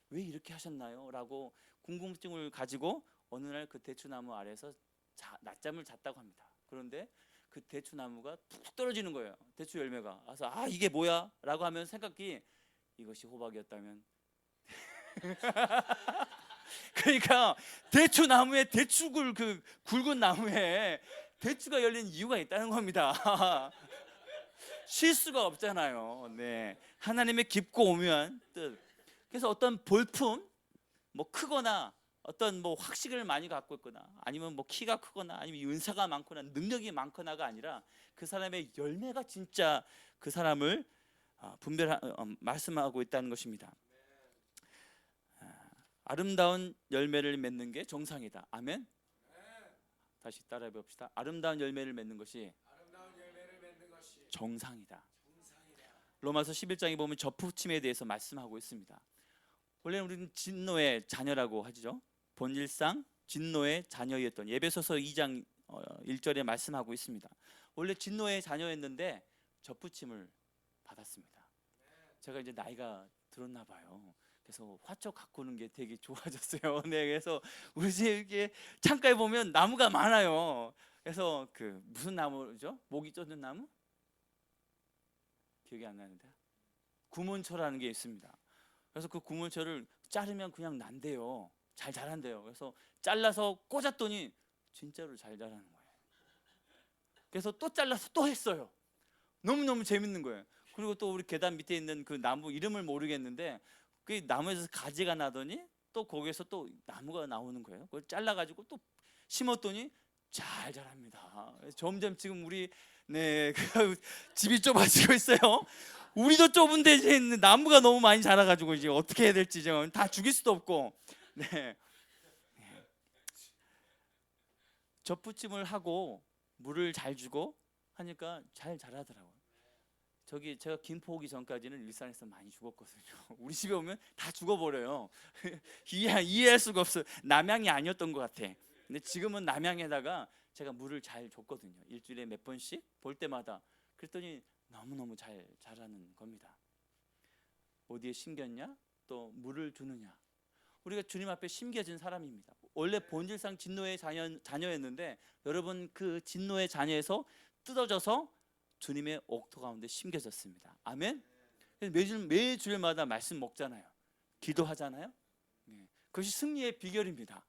왜 이렇게 하셨나요? 라고 궁금증을 가지고 어느 날 그 대추나무 아래에서 낮잠을 잤다고 합니다. 그런데 그 대추나무가 툭 떨어지는 거예요. 대추 열매가. 그래서 이게 뭐야? 라고 하면 생각이, 이것이 호박이었다면. 그러니까 대추나무에, 대추굴 그 굵은 나무에 대추가 열린 이유가 있다는 겁니다. 실수가 없잖아요. 네, 하나님의 깊고 오묘한 뜻. 그래서 어떤 볼품, 크거나 어떤 학식을 많이 갖고 있거나, 아니면 키가 크거나, 아니면 은사가 많거나 능력이 많거나가 아니라 그 사람의 열매가 진짜 그 사람을 말씀하고 있다는 것입니다. 아름다운 열매를 맺는 게 정상이다. 아멘. 다시 따라해 봅시다. 아름다운 열매를 맺는 것이 정상이다. 로마서 11장에 보면 접붙임에 대해서 말씀하고 있습니다. 원래 우리는 진노의 자녀라고 하죠. 본질상 진노의 자녀였던, 예배소서 2장 1절에 말씀하고 있습니다. 원래 진노의 자녀였는데 접붙임을 받았습니다. 제가 이제 나이가 들었나 봐요. 그래서 화초 가꾸는 게 되게 좋아졌어요. 네, 그래서 우리 집에 창가에 보면 나무가 많아요. 그래서 그 무슨 나무죠? 모기 쫓는 나무? 기억이 안 나는데, 구문초라는 게 있습니다. 그래서 그 구문초를 자르면 그냥 난대요. 잘 자란대요. 그래서 잘라서 꽂았더니 진짜로 잘 자라는 거예요. 그래서 또 잘라서 또 했어요. 너무너무 재밌는 거예요. 그리고 또 우리 계단 밑에 있는 그 나무 이름을 모르겠는데, 그 나무에서 가지가 나더니 또 거기에서 또 나무가 나오는 거예요. 그걸 잘라가지고 또 심었더니 잘 자랍니다. 점점 지금 우리 집이 좁아지고 있어요. 우리도 좁은데 이제 나무가 너무 많이 자라가지고 이제 어떻게 해야 될지 지금 다 죽일 수도 없고. 네. 접붙임을 하고 물을 잘 주고 하니까 잘 자라더라고요. 제가 김포 오기 전까지는 일산에서 많이 죽었거든요. 우리 집에 오면 다 죽어버려요. 이해할 수가 없어요. 남양이 아니었던 것 같아. 근데 지금은 남양에다가 제가 물을 잘 줬거든요. 일주일에 몇 번씩 볼 때마다. 그랬더니 너무너무 잘 자라는 겁니다. 어디에 심겼냐? 또 물을 주느냐? 우리가 주님 앞에 심겨진 사람입니다. 원래 본질상 진노의 자녀였는데 여러분, 그 진노의 자녀에서 뜯어져서 주님의 옥토 가운데 심겨졌습니다. 아멘. 매주일마다 말씀 먹잖아요. 기도하잖아요. 네. 그것이 승리의 비결입니다.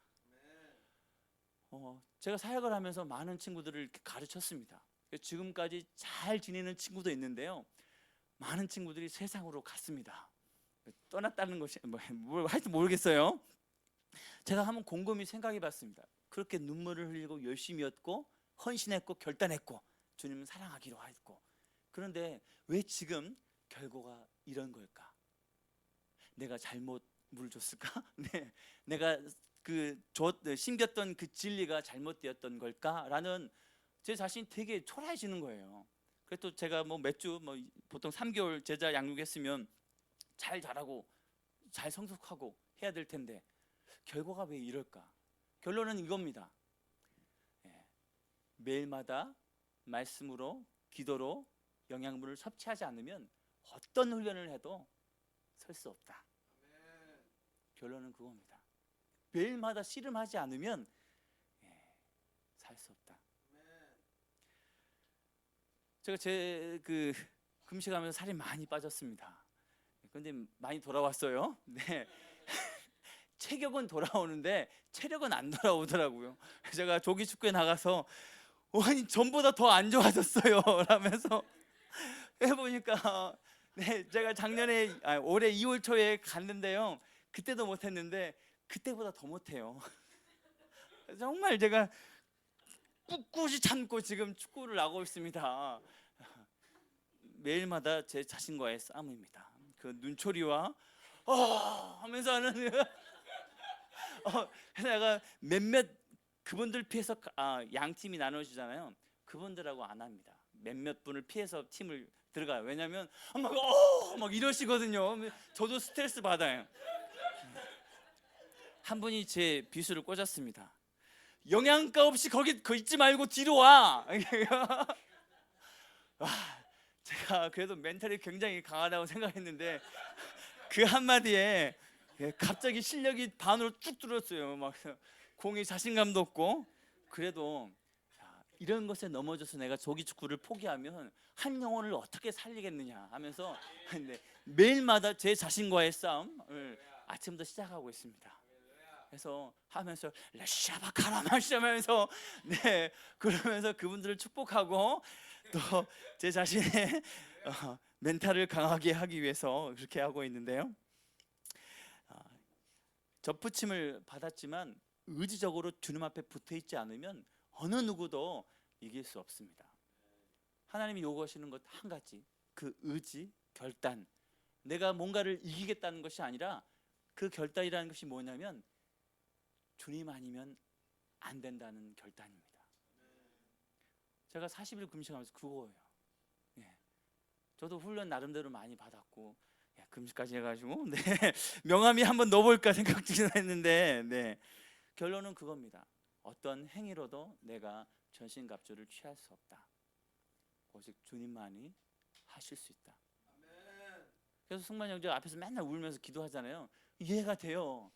제가 사역을 하면서 많은 친구들을 이렇게 가르쳤습니다. 지금까지 잘 지내는 친구도 있는데요, 많은 친구들이 세상으로 갔습니다. 떠났다는 것이 하여튼 모르겠어요. 제가 한번 곰곰이 생각해 봤습니다. 그렇게 눈물을 흘리고 열심히였고 헌신했고 결단했고 주님을 사랑하기로 했고, 그런데 왜 지금 결과가 이런 걸까? 내가 잘못 물을 줬을까? 네, 내가 심겼던 그 진리가 잘못되었던 걸까라는 제 자신이 되게 초라해지는 거예요. 그래서 제가 몇 주 보통 3개월 제자 양육했으면 잘 자라고 잘 성숙하고 해야 될 텐데 결과가 왜 이럴까? 결론은 이겁니다. 매일마다 말씀으로, 기도로 영양분을 섭취하지 않으면 어떤 훈련을 해도 설 수 없다. 결론은 그겁니다. 매일마다 씨름하지 않으면 살 수 없다. 제가 그 금식하면서 살이 많이 빠졌습니다. 그런데 많이 돌아왔어요. 네. 체격은 돌아오는데 체력은 안 돌아오더라고요. 제가 조기 축구에 나가서 아니 전보다 더 안 좋아졌어요. 라면서 해보니까 제가 올해 2월 초에 갔는데요. 그때도 못했는데 그때보다 더 못해요. 정말 제가 꿋꿋이 참고 지금 축구를 하고 있습니다. 매일마다 제 자신과의 싸움입니다. 그 눈초리와 하면서 하는 내가 몇몇 그분들 피해서 양 팀이 나눠주잖아요. 그분들하고 안 합니다. 몇몇 분을 피해서 팀을 들어가요. 왜냐하면 막 이러시거든요. 저도 스트레스 받아요. 한 분이 제 비수를 꽂았습니다. 영양가 없이 거기 있지 말고 뒤로 와. 제가 그래도 멘탈이 굉장히 강하다고 생각했는데 그 한마디에 갑자기 실력이 반으로 쭉 줄었어요. 막 공이 자신감도 없고. 그래도 이런 것에 넘어져서 내가 조기 축구를 포기하면 한 영혼을 어떻게 살리겠느냐 하면서 매일마다 제 자신과의 싸움을 아침부터 시작하고 있습니다. 그래서 하면서 라샤바카라마시하면서 그러면서 그분들을 축복하고 또 제 자신의 멘탈을 강하게 하기 위해서 그렇게 하고 있는데요. 접붙임을 받았지만 의지적으로 주님 앞에 붙어 있지 않으면 어느 누구도 이길 수 없습니다. 하나님이 요구하시는 것 한 가지, 그 의지, 결단. 내가 뭔가를 이기겠다는 것이 아니라 그 결단이라는 것이 뭐냐면 주님 아니면 안 된다는 결단입니다. 제가 40일 금식하면서 그거예요. 저도 훈련 나름대로 많이 받았고 금식까지 해가지고 명함이 한번 넣어볼까 생각 중이긴 했는데 결론은 그겁니다. 어떤 행위로도 내가 전신갑주를 취할 수 없다. 오직 주님만이 하실 수 있다. 그래서 승만 형제 앞에서 맨날 울면서 기도하잖아요. 이해가 돼요.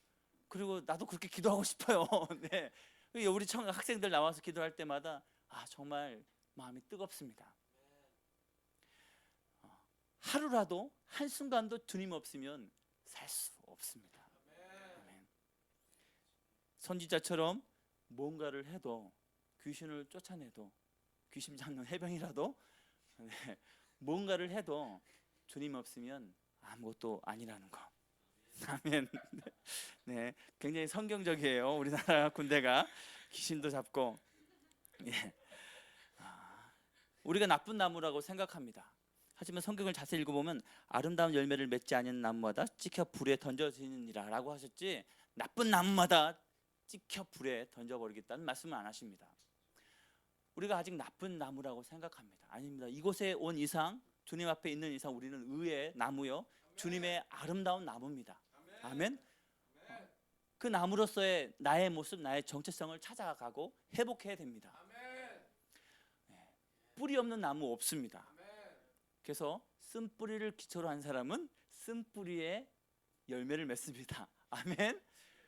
그리고 나도 그렇게 기도하고 싶어요. 우리 학생들 나와서 기도할 때마다 정말 마음이 뜨겁습니다. 하루라도 한순간도 주님 없으면 살 수 없습니다. 아멘. 선지자처럼 뭔가를 해도, 귀신을 쫓아내도, 귀신 잡는 해병이라도 뭔가를 해도 주님 없으면 아무것도 아니라는 거. 아멘. 굉장히 성경적이에요. 우리나라 군대가 귀신도 잡고. 우리가 나쁜 나무라고 생각합니다. 하지만 성경을 자세히 읽어보면 아름다운 열매를 맺지 않은 나무마다 찍혀 불에 던져지느니라 라고 하셨지, 나쁜 나무마다 찍혀 불에 던져버리겠다는 말씀은 안 하십니다. 우리가 아직 나쁜 나무라고 생각합니다. 아닙니다. 이곳에 온 이상, 주님 앞에 있는 이상 우리는 의의 나무요, 주님의 아름다운 나무입니다. 아멘. 그 나무로서의 나의 모습, 나의 정체성을 찾아가고 회복해야 됩니다. 뿌리 없는 나무 없습니다. 그래서 쓴뿌리를 기초로 한 사람은 쓴뿌리의 열매를 맺습니다. 아멘.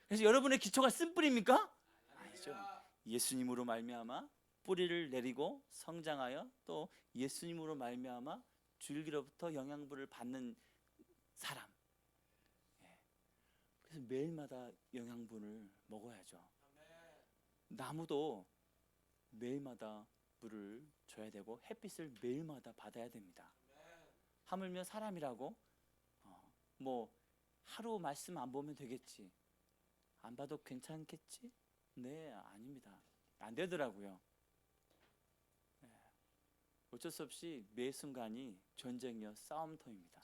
그래서 여러분의 기초가 쓴뿌리입니까? 아니죠. 예수님으로 말미암아 뿌리를 내리고 성장하여 또 예수님으로 말미암아 줄기로부터 영양분을 받는 사람. 그래서 매일마다 영양분을 먹어야죠. 나무도 매일마다 물을 줘야 되고 햇빛을 매일마다 받아야 됩니다. 하물며 사람이라고 뭐 하루 말씀 안 보면 되겠지, 안 봐도 괜찮겠지? 아닙니다. 안 되더라고요. 어쩔 수 없이 매 순간이 전쟁이요, 싸움터입니다.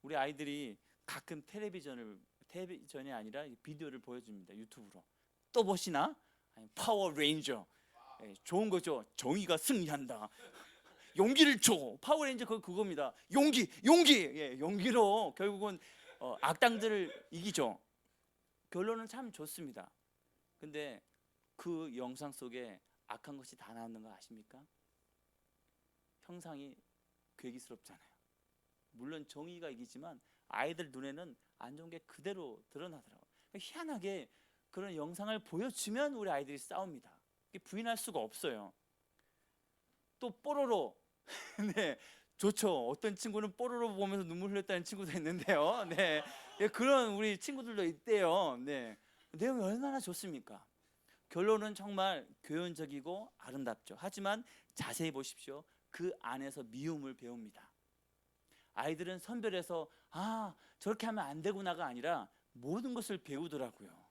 우리 아이들이 가끔 텔레비전이 아니라 비디오를 보여줍니다. 유튜브로. 또 보시나? 파워레인저. 좋은 거죠. 정의가 승리한다. 용기를 줘. 파워레인저 그겁니다. 용기. 용기로 결국은 악당들을 이기죠. 결론은 참 좋습니다. 근데 그 영상 속에 악한 것이 다 나오는 거 아십니까? 형상이 괴기스럽잖아요. 물론 정의가 이기지만 아이들 눈에는 안 좋은 게 그대로 드러나더라고요. 희한하게 그런 영상을 보여주면 우리 아이들이 싸웁니다. 부인할 수가 없어요. 또 뽀로로 네, 좋죠. 어떤 친구는 뽀로로 보면서 눈물 흘렸다는 친구도 있는데요. 네, 그런 우리 친구들도 있대요. 네, 내용이 얼마나 좋습니까? 결론은 정말 교훈적이고 아름답죠. 하지만 자세히 보십시오. 그 안에서 미움을 배웁니다. 아이들은 선별해서 저렇게 하면 안 되구나가 아니라 모든 것을 배우더라고요.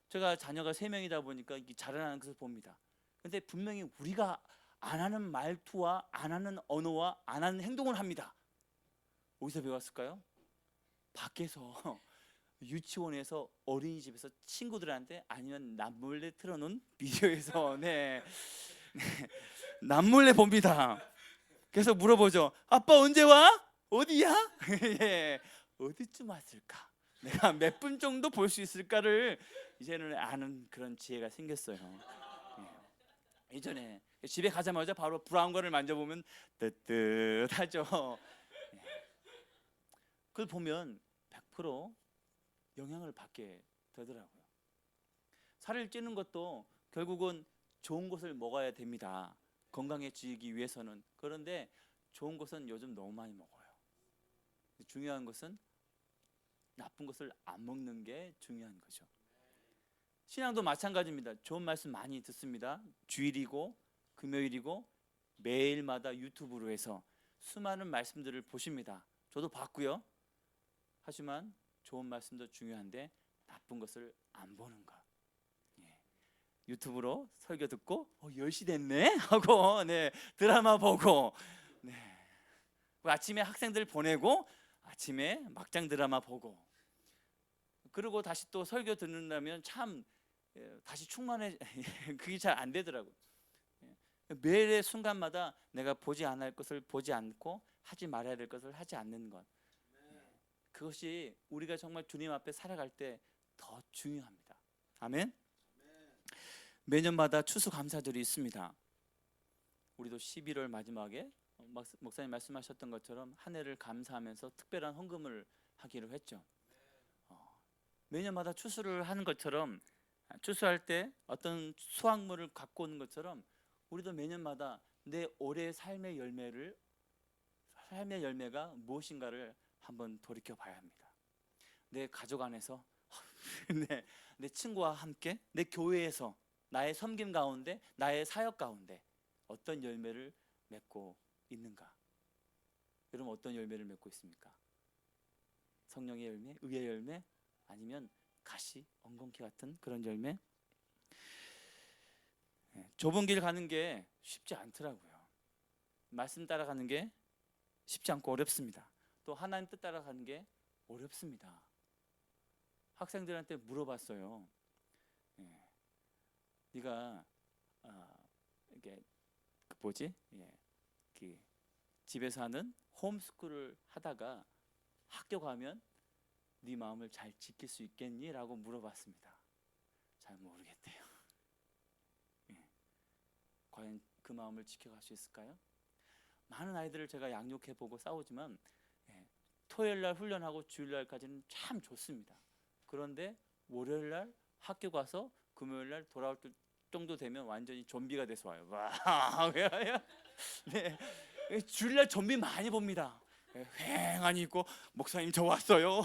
제가 자녀가 3명이다 보니까 자라나는 것을 봅니다. 근데 분명히 우리가 안 하는 말투와 안 하는 언어와 안 하는 행동을 합니다. 어디서 배웠을까요? 밖에서 유치원에서 어린이집에서 친구들한테 아니면 남몰래 틀어놓은 비디오에서 네, 남몰래 봅니다. 그래서 물어보죠. 아빠 언제 와? 어디야? 예, 어디쯤 왔을까? 내가 몇 분 정도 볼 수 있을까를 이제는 아는 그런 지혜가 생겼어요. 예. 이전에 집에 가자마자 바로 브라운관을 만져보면 뜨뜻하죠. 예. 그걸 보면 100% 영향을 받게 되더라고요. 살을 찌는 것도 결국은 좋은 것을 먹어야 됩니다. 건강해지기 위해서는. 그런데 좋은 것은 요즘 너무 많이 먹어요. 중요한 것은 나쁜 것을 안 먹는 게 중요한 거죠. 신앙도 마찬가지입니다. 좋은 말씀 많이 듣습니다. 주일이고 금요일이고 매일마다 유튜브로 해서 수많은 말씀들을 보십니다. 저도 봤고요. 하지만 좋은 말씀도 중요한데 나쁜 것을 안 보는 것. 유튜브로 설교 듣고 10시 됐네 하고 네, 드라마 보고 네. 아침에 학생들 보내고 아침에 막장 드라마 보고 그리고 다시 또 설교 듣는다면 참 다시 충만해 그게 잘 안 되더라고요. 매일의 순간마다 내가 보지 않을 것을 보지 않고 하지 말아야 될 것을 하지 않는 것, 그것이 우리가 정말 주님 앞에 살아갈 때 더 중요합니다. 아멘. 매년마다 추수감사절이 있습니다. 우리도 11월 마지막에 목사님 말씀하셨던 것처럼 한 해를 감사하면서 특별한 헌금을 하기로 했죠. 매년마다 추수를 하는 것처럼 추수할 때 어떤 수확물을 갖고 오는 것처럼 우리도 매년마다 내 올해 삶의 열매가 무엇인가를 한번 돌이켜 봐야 합니다. 내 가족 안에서 내 친구와 함께 내 교회에서 나의 섬김 가운데 나의 사역 가운데 어떤 열매를 맺고 있는가? 여러분 어떤 열매를 맺고 있습니까? 성령의 열매, 의의 열매, 아니면 가시, 엉겅퀴 같은 그런 열매? 좁은 길 가는 게 쉽지 않더라고요. 말씀 따라가는 게 쉽지 않고 어렵습니다. 또 하나님 뜻 따라가는 게 어렵습니다. 학생들한테 물어봤어요. 네가 이게 집에서 하는 홈스쿨을 하다가 학교 가면 네 마음을 잘 지킬 수 있겠니? 라고 물어봤습니다. 잘 모르겠대요. 과연 그 마음을 지켜갈 수 있을까요? 많은 아이들을 제가 양육해보고 싸우지만 토요일날 훈련하고 주일날까지는 참 좋습니다. 그런데 월요일날 학교 가서 금요일날 돌아올 정도 되면 완전히 좀비가 돼서 와요. 네, 주일날 좀비 많이 봅니다. 휑하니 있고 목사님 저 왔어요.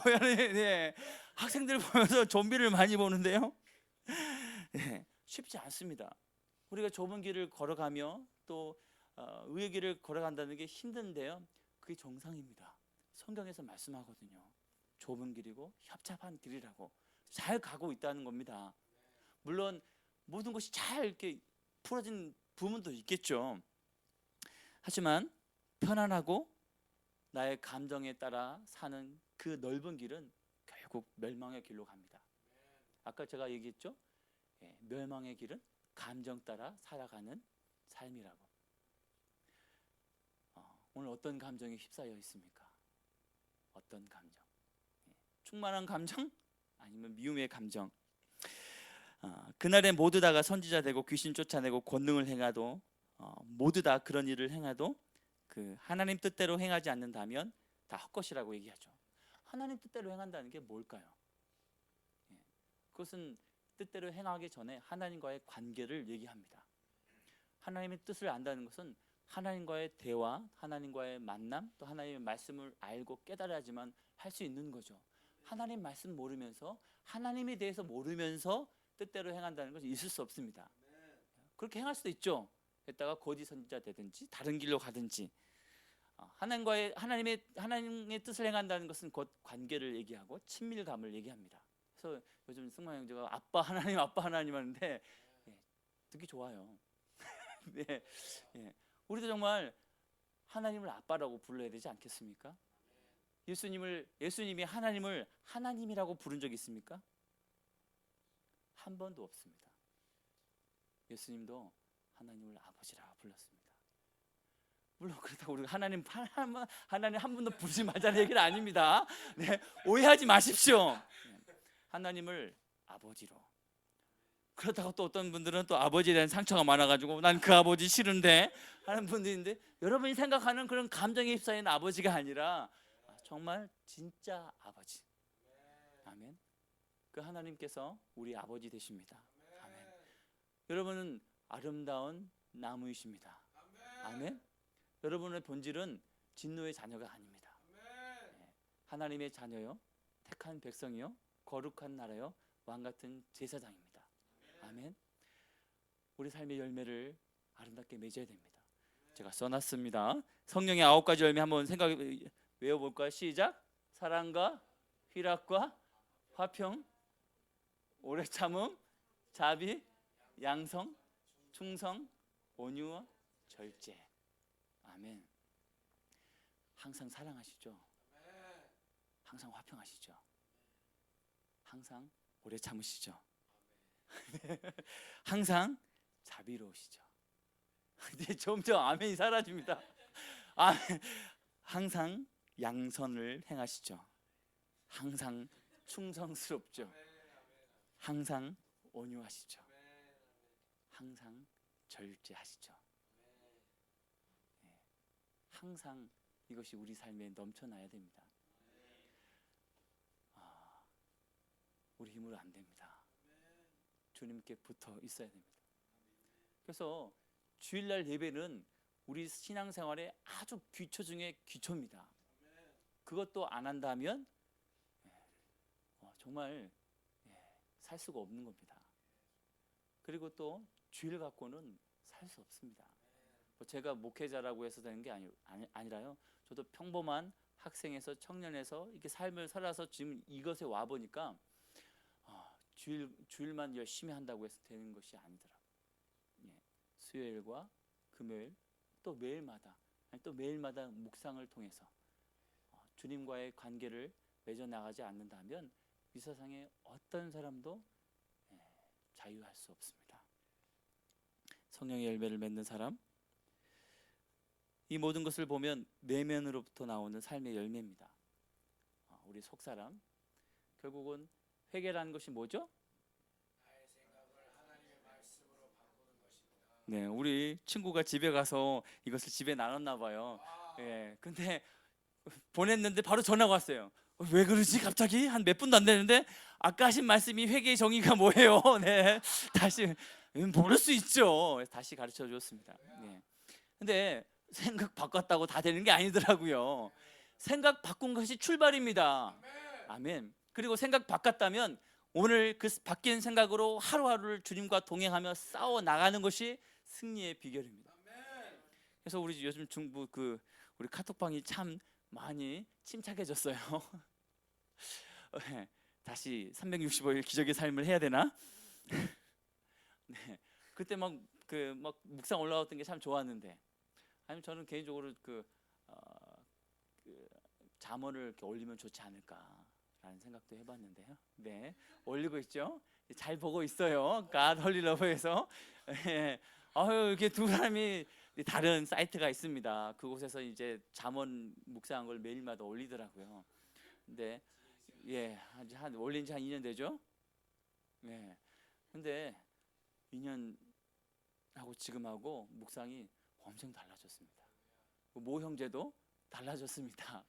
네, 학생들 보면서 좀비를 많이 보는데요. 네, 쉽지 않습니다. 우리가 좁은 길을 걸어가며 또 의의 길을 걸어간다는 게 힘든데요. 그게 정상입니다. 성경에서 말씀하거든요. 좁은 길이고 협잡한 길이라고 잘 가고 있다는 겁니다. 물론 모든 것이 잘 이렇게 풀어진 부분도 있겠죠. 하지만 편안하고 나의 감정에 따라 사는 그 넓은 길은 결국 멸망의 길로 갑니다. 아까 제가 얘기했죠. 멸망의 길은 감정 따라 살아가는 삶이라고. 오늘 어떤 감정이 휩싸여 있습니까? 어떤 감정? 충만한 감정? 아니면 미움의 감정? 그날에 모두 다가 선지자 되고 귀신 쫓아내고 권능을 행하도 모두 다 그런 일을 행하도 그 하나님 뜻대로 행하지 않는다면 다 헛것이라고 얘기하죠. 하나님 뜻대로 행한다는 게 뭘까요? 예, 그것은 뜻대로 행하기 전에 하나님과의 관계를 얘기합니다. 하나님의 뜻을 안다는 것은 하나님과의 대화, 하나님과의 만남, 또 하나님의 말씀을 알고 깨달아야지만 할 수 있는 거죠. 하나님 말씀 모르면서, 하나님에 대해서 모르면서 뜻대로 행한다는 것은 있을 수 없습니다. 그렇게 행할 수도 있죠. 했다가 거짓 선지자 되든지 다른 길로 가든지. 하나님의 뜻을 행한다는 것은 곧 관계를 얘기하고 친밀감을 얘기합니다. 그래서 요즘 승만 형제가 아빠 하나님 하는데 듣기 좋아요. 네, 우리도 정말 하나님을 아빠라고 불러야 되지 않겠습니까? 예수님이 하나님을 하나님이라고 부른 적 있습니까? 한 번도 없습니다. 예수님도 하나님을 아버지라 불렀습니다. 물론 그렇다고 우리가 하나님 한 분도 부르지 말자는 얘기는 아닙니다. 네, 오해하지 마십시오. 하나님을 아버지로. 그렇다고 또 어떤 분들은 또 아버지에 대한 상처가 많아가지고 난 그 아버지 싫은데 하는 분들인데, 여러분이 생각하는 그런 감정에 휩싸인 아버지가 아니라 정말 진짜 아버지. 아멘. 그 하나님께서 우리 아버지 되십니다. 아멘. 여러분은 아름다운 나무이십니다. 아멘. 여러분의 본질은 진노의 자녀가 아닙니다. 하나님의 자녀요, 택한 백성이요, 거룩한 나라요, 왕같은 제사장입니다. 아멘. 우리 삶의 열매를 아름답게 맺어야 됩니다. 제가 써놨습니다. 성령의 9가지 열매 한번 외워볼까요? 시작. 사랑과 희락과 화평, 오래 참음, 자비, 양성, 충성, 온유와 절제. 아멘. 항상 사랑하시죠? 항상 화평하시죠? 항상 오래 참으시죠? 항상 자비로우시죠? 이제 점점 아멘이 사라집니다. 아멘. 항상 양선을 행하시죠? 항상 충성스럽죠? 항상 온유하시죠? 항상 절제하시죠? 항상 이것이 우리 삶에 넘쳐나야 됩니다. 우리 힘으로 안 됩니다. 주님께 붙어 있어야 됩니다. 그래서 주일날 예배는 우리 신앙생활의 아주 기초 중에 기초입니다. 그것도 안 한다면 정말 살 수가 없는 겁니다. 그리고 또 주일 갖고는 살 수 없습니다. 제가 목회자라고 해서 되는 게 아니라요, 저도 평범한 학생에서 청년에서 이렇게 삶을 살아서 지금 이것에 와 보니까 주일만 열심히 한다고 해서 되는 것이 아니더라고요. 수요일과 금요일 또 매일마다 묵상을 통해서 주님과의 관계를 맺어나가지 않는다면 이 세상에 어떤 사람도 자유할 수 없습니다. 성령의 열매를 맺는 사람, 이 모든 것을 보면 내면으로부터 나오는 삶의 열매입니다. 우리 속사람, 결국은 회개라는 것이 뭐죠? 나의 생각을 하나님의 말씀으로 바꾸는 것입니다. 네, 우리 친구가 집에 가서 이것을 집에 나눴나 봐요. 근데 보냈는데 바로 전화가 왔어요. 왜 그러지? 갑자기 한 몇 분도 안 되는데 아까 하신 말씀이 회개의 정의가 뭐예요? 네, 다시 모를 수 있죠. 다시 가르쳐 줬습니다. 네. 근데 생각 바꿨다고 다 되는 게 아니더라고요. 생각 바꾼 것이 출발입니다. 아멘. 그리고 생각 바꿨다면 오늘 그 바뀐 생각으로 하루하루를 주님과 동행하며 싸워 나가는 것이 승리의 비결입니다. 그래서 우리 요즘 중부 우리 카톡방이 참 많이 침착해졌어요. 다시 365일 기적의 삶을 해야 되나? 네. 그때 막 묵상 올라왔던 게 참 좋았는데, 아니면 저는 개인적으로 잠언을 이렇게 올리면 좋지 않을까라는 생각도 해봤는데요. 네, 올리고 있죠. 잘 보고 있어요. God Holy Love에서. 이렇게 두 사람이 다른 사이트가 있습니다. 그곳에서 이제 잠언 묵상한 걸 매일마다 올리더라고요. 근데 올린 지 한 2년 되죠. 근데 2년하고 지금하고 묵상이 엄청 달라졌습니다. 모 형제도 달라졌습니다.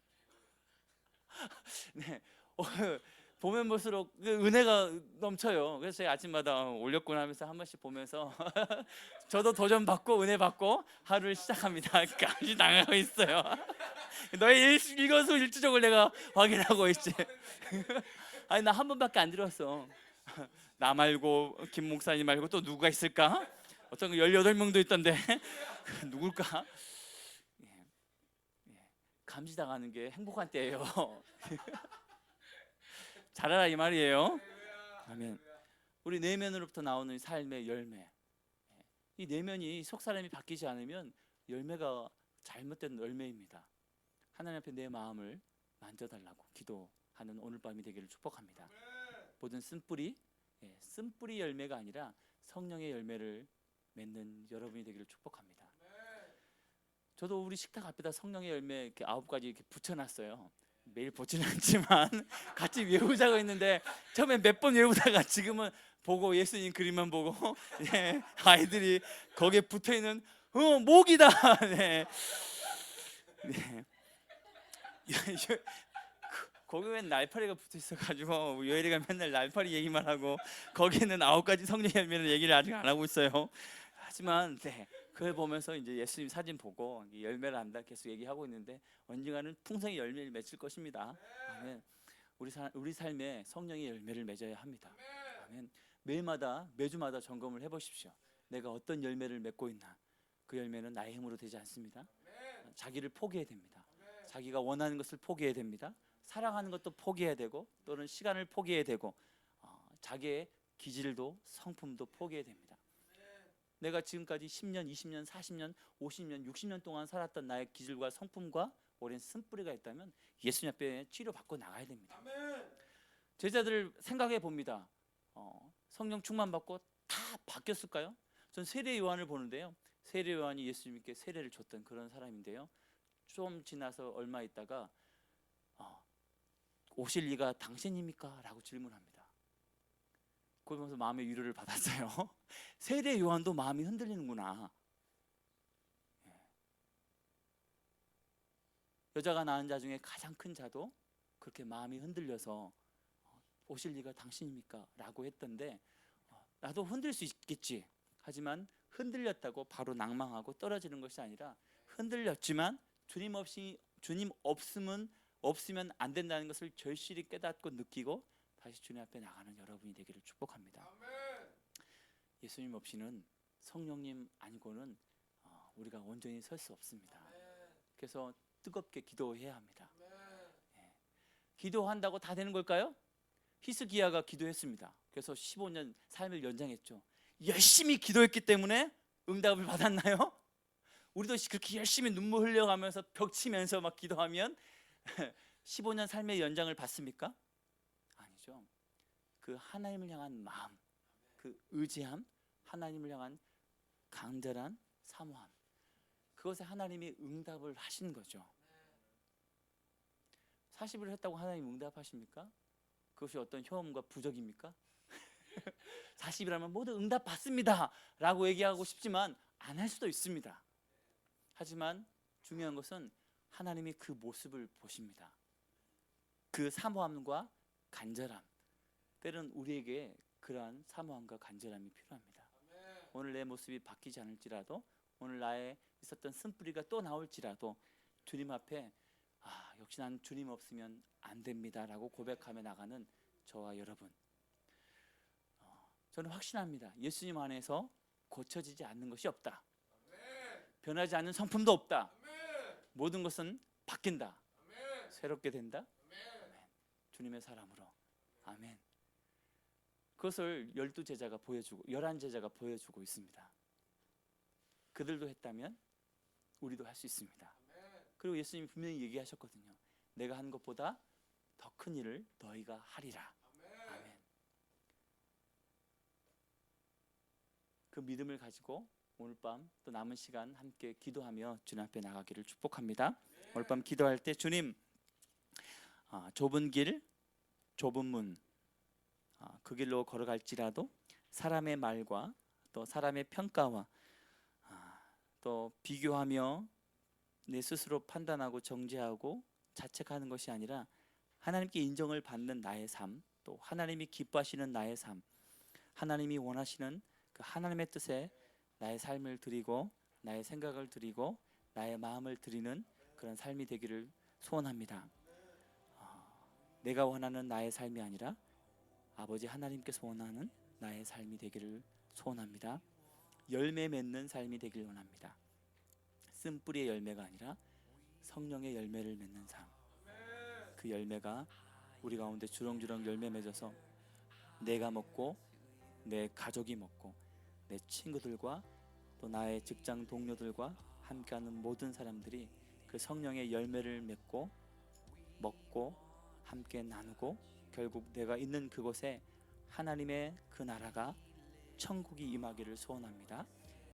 네. 보면 볼수록 그 은혜가 넘쳐요. 그래서 제가 아침마다 올렸구나 하면서 한 번씩 보면서 저도 도전 받고 은혜 받고 하루를 시작합니다. 까지 나가고 있어요. 너의 일거수일투족을 내가 확인하고 있지. 아니 나 한 번밖에 안 들어왔어. 나 말고 김 목사님 말고 또 누가 있을까? 어떤 18명도 있던데 누굴까? 예, 예. 감시당하는 게 행복한 때예요. 잘하라 이 말이에요. 아멘. 우리 내면으로부터 나오는 삶의 열매, 이 내면이 속 사람이 바뀌지 않으면 열매가 잘못된 열매입니다. 하나님 앞에 내 마음을 만져달라고 기도하는 오늘 밤이 되기를 축복합니다. 모든 쓴뿌리, 쓴뿌리 열매가 아니라 성령의 열매를 맺는 여러분이 되기를 축복합니다. 저도 우리 식탁 앞에다 성령의 열매 이렇게 9가지 이렇게 붙여놨어요. 매일 보지는 않지만 같이 외우자고 했는데 처음에 몇 번 외우다가 지금은 보고 예수님 그림만 보고 네, 아이들이 거기에 붙어있는 모기다. 네. 네. 거기엔 날파리가 붙어 있어가지고 요엘이가 맨날 날파리 얘기만 하고 거기는 9가지 성령 열매는 얘기를 아직 안 하고 있어요. 하지만 네, 그걸 보면서 이제 예수님 사진 보고 열매를 안다 계속 얘기하고 있는데 언젠가는 풍성히 열매를 맺을 것입니다. 아멘. 우리 삶에 성령의 열매를 맺어야 합니다. 아멘. 매주마다 점검을 해보십시오. 내가 어떤 열매를 맺고 있나. 그 열매는 나의 힘으로 되지 않습니다. 자기를 포기해야 됩니다. 자기가 원하는 것을 포기해야 됩니다. 사랑하는 것도 포기해야 되고 또는 시간을 포기해야 되고 자기의 기질도 성품도 포기해야 됩니다. 내가 지금까지 10년, 20년, 40년, 50년, 60년 동안 살았던 나의 기질과 성품과 오랜 쓴뿌리가 있다면 예수님 앞에 치료받고 나가야 됩니다. 제자들을 생각해 봅니다. 성령 충만 받고 다 바뀌었을까요? 전 세례 요한을 보는데요. 세례 요한이 예수님께 세례를 줬던 그런 사람인데요. 좀 지나서 얼마 있다가 오실 이가 당신입니까? 라고 질문합니다. 그걸 보면서 마음의 위로를 받았어요. 세례 요한도 마음이 흔들리는구나. 여자가 낳은 자 중에 가장 큰 자도 그렇게 마음이 흔들려서 오실 이가 당신입니까? 라고 했던데 나도 흔들 수 있겠지. 하지만 흔들렸다고 바로 낭망하고 떨어지는 것이 아니라 흔들렸지만 주님 없으면 안 된다는 것을 절실히 깨닫고 느끼고 다시 주님 앞에 나가는 여러분이 되기를 축복합니다. 예수님 없이는 성령님 아니고는 우리가 온전히 설 수 없습니다. 그래서 뜨겁게 기도해야 합니다. 기도한다고 다 되는 걸까요? 히스기야가 기도했습니다. 그래서 15년 삶을 연장했죠. 열심히 기도했기 때문에 응답을 받았나요? 우리도 그렇게 열심히 눈물 흘려가면서 벽 치면서 막 기도하면 15년 삶의 연장을 받습니까? 아니죠. 그 하나님을 향한 마음, 그 의지함, 하나님을 향한 간절한 사모함, 그것에 하나님이 응답을 하신 거죠. 40일 했다고 하나님 응답하십니까? 그것이 어떤 효험과 부적입니까? 40이라면 모두 응답 받습니다 라고 얘기하고 싶지만 안 할 수도 있습니다. 하지만 중요한 것은 하나님이 그 모습을 보십니다. 그 사모함과 간절함, 때로는 우리에게 그러한 사모함과 간절함이 필요합니다. 오늘 내 모습이 바뀌지 않을지라도, 오늘 나에 있었던 쓴뿌리가 또 나올지라도 주님 앞에 역시 난 주님 없으면 안 됩니다 라고 고백하며 나가는 저와 여러분, 저는 확신합니다. 예수님 안에서 고쳐지지 않는 것이 없다. 변하지 않는 성품도 없다. 모든 것은 바뀐다. 새롭게 된다. 아멘. 주님의 사람으로. 아멘. 그것을 12제자가 보여주고 11제자가 보여주고 있습니다. 그들도 했다면 우리도 할 수 있습니다. 그리고 예수님이 분명히 얘기하셨거든요. 내가 한 것보다 더 큰 일을 너희가 하리라. 아멘. 그 믿음을 가지고 오늘 밤 또 남은 시간 함께 기도하며 주님 앞에 나가기를 축복합니다. 오늘 밤 기도할 때 주님, 좁은 길, 좁은 문, 그 길로 걸어갈지라도 사람의 말과 또 사람의 평가와 또 비교하며 내 스스로 판단하고 정죄하고 자책하는 것이 아니라 하나님께 인정을 받는 나의 삶, 또 하나님이 기뻐하시는 나의 삶, 하나님이 원하시는 그 하나님의 뜻에 나의 삶을 드리고 나의 생각을 드리고 나의 마음을 드리는 그런 삶이 되기를 소원합니다. 내가 원하는 나의 삶이 아니라 아버지 하나님께서 원하는 나의 삶이 되기를 소원합니다. 열매 맺는 삶이 되길 원합니다. 쓴뿌리의 열매가 아니라 성령의 열매를 맺는 삶. 그 열매가 우리 가운데 주렁주렁 열매 맺어서 내가 먹고 내 가족이 먹고 내 친구들과 또 나의 직장 동료들과 함께하는 모든 사람들이 그 성령의 열매를 맺고 먹고 함께 나누고 결국 내가 있는 그곳에 하나님의 그 나라가 천국이 임하기를 소원합니다.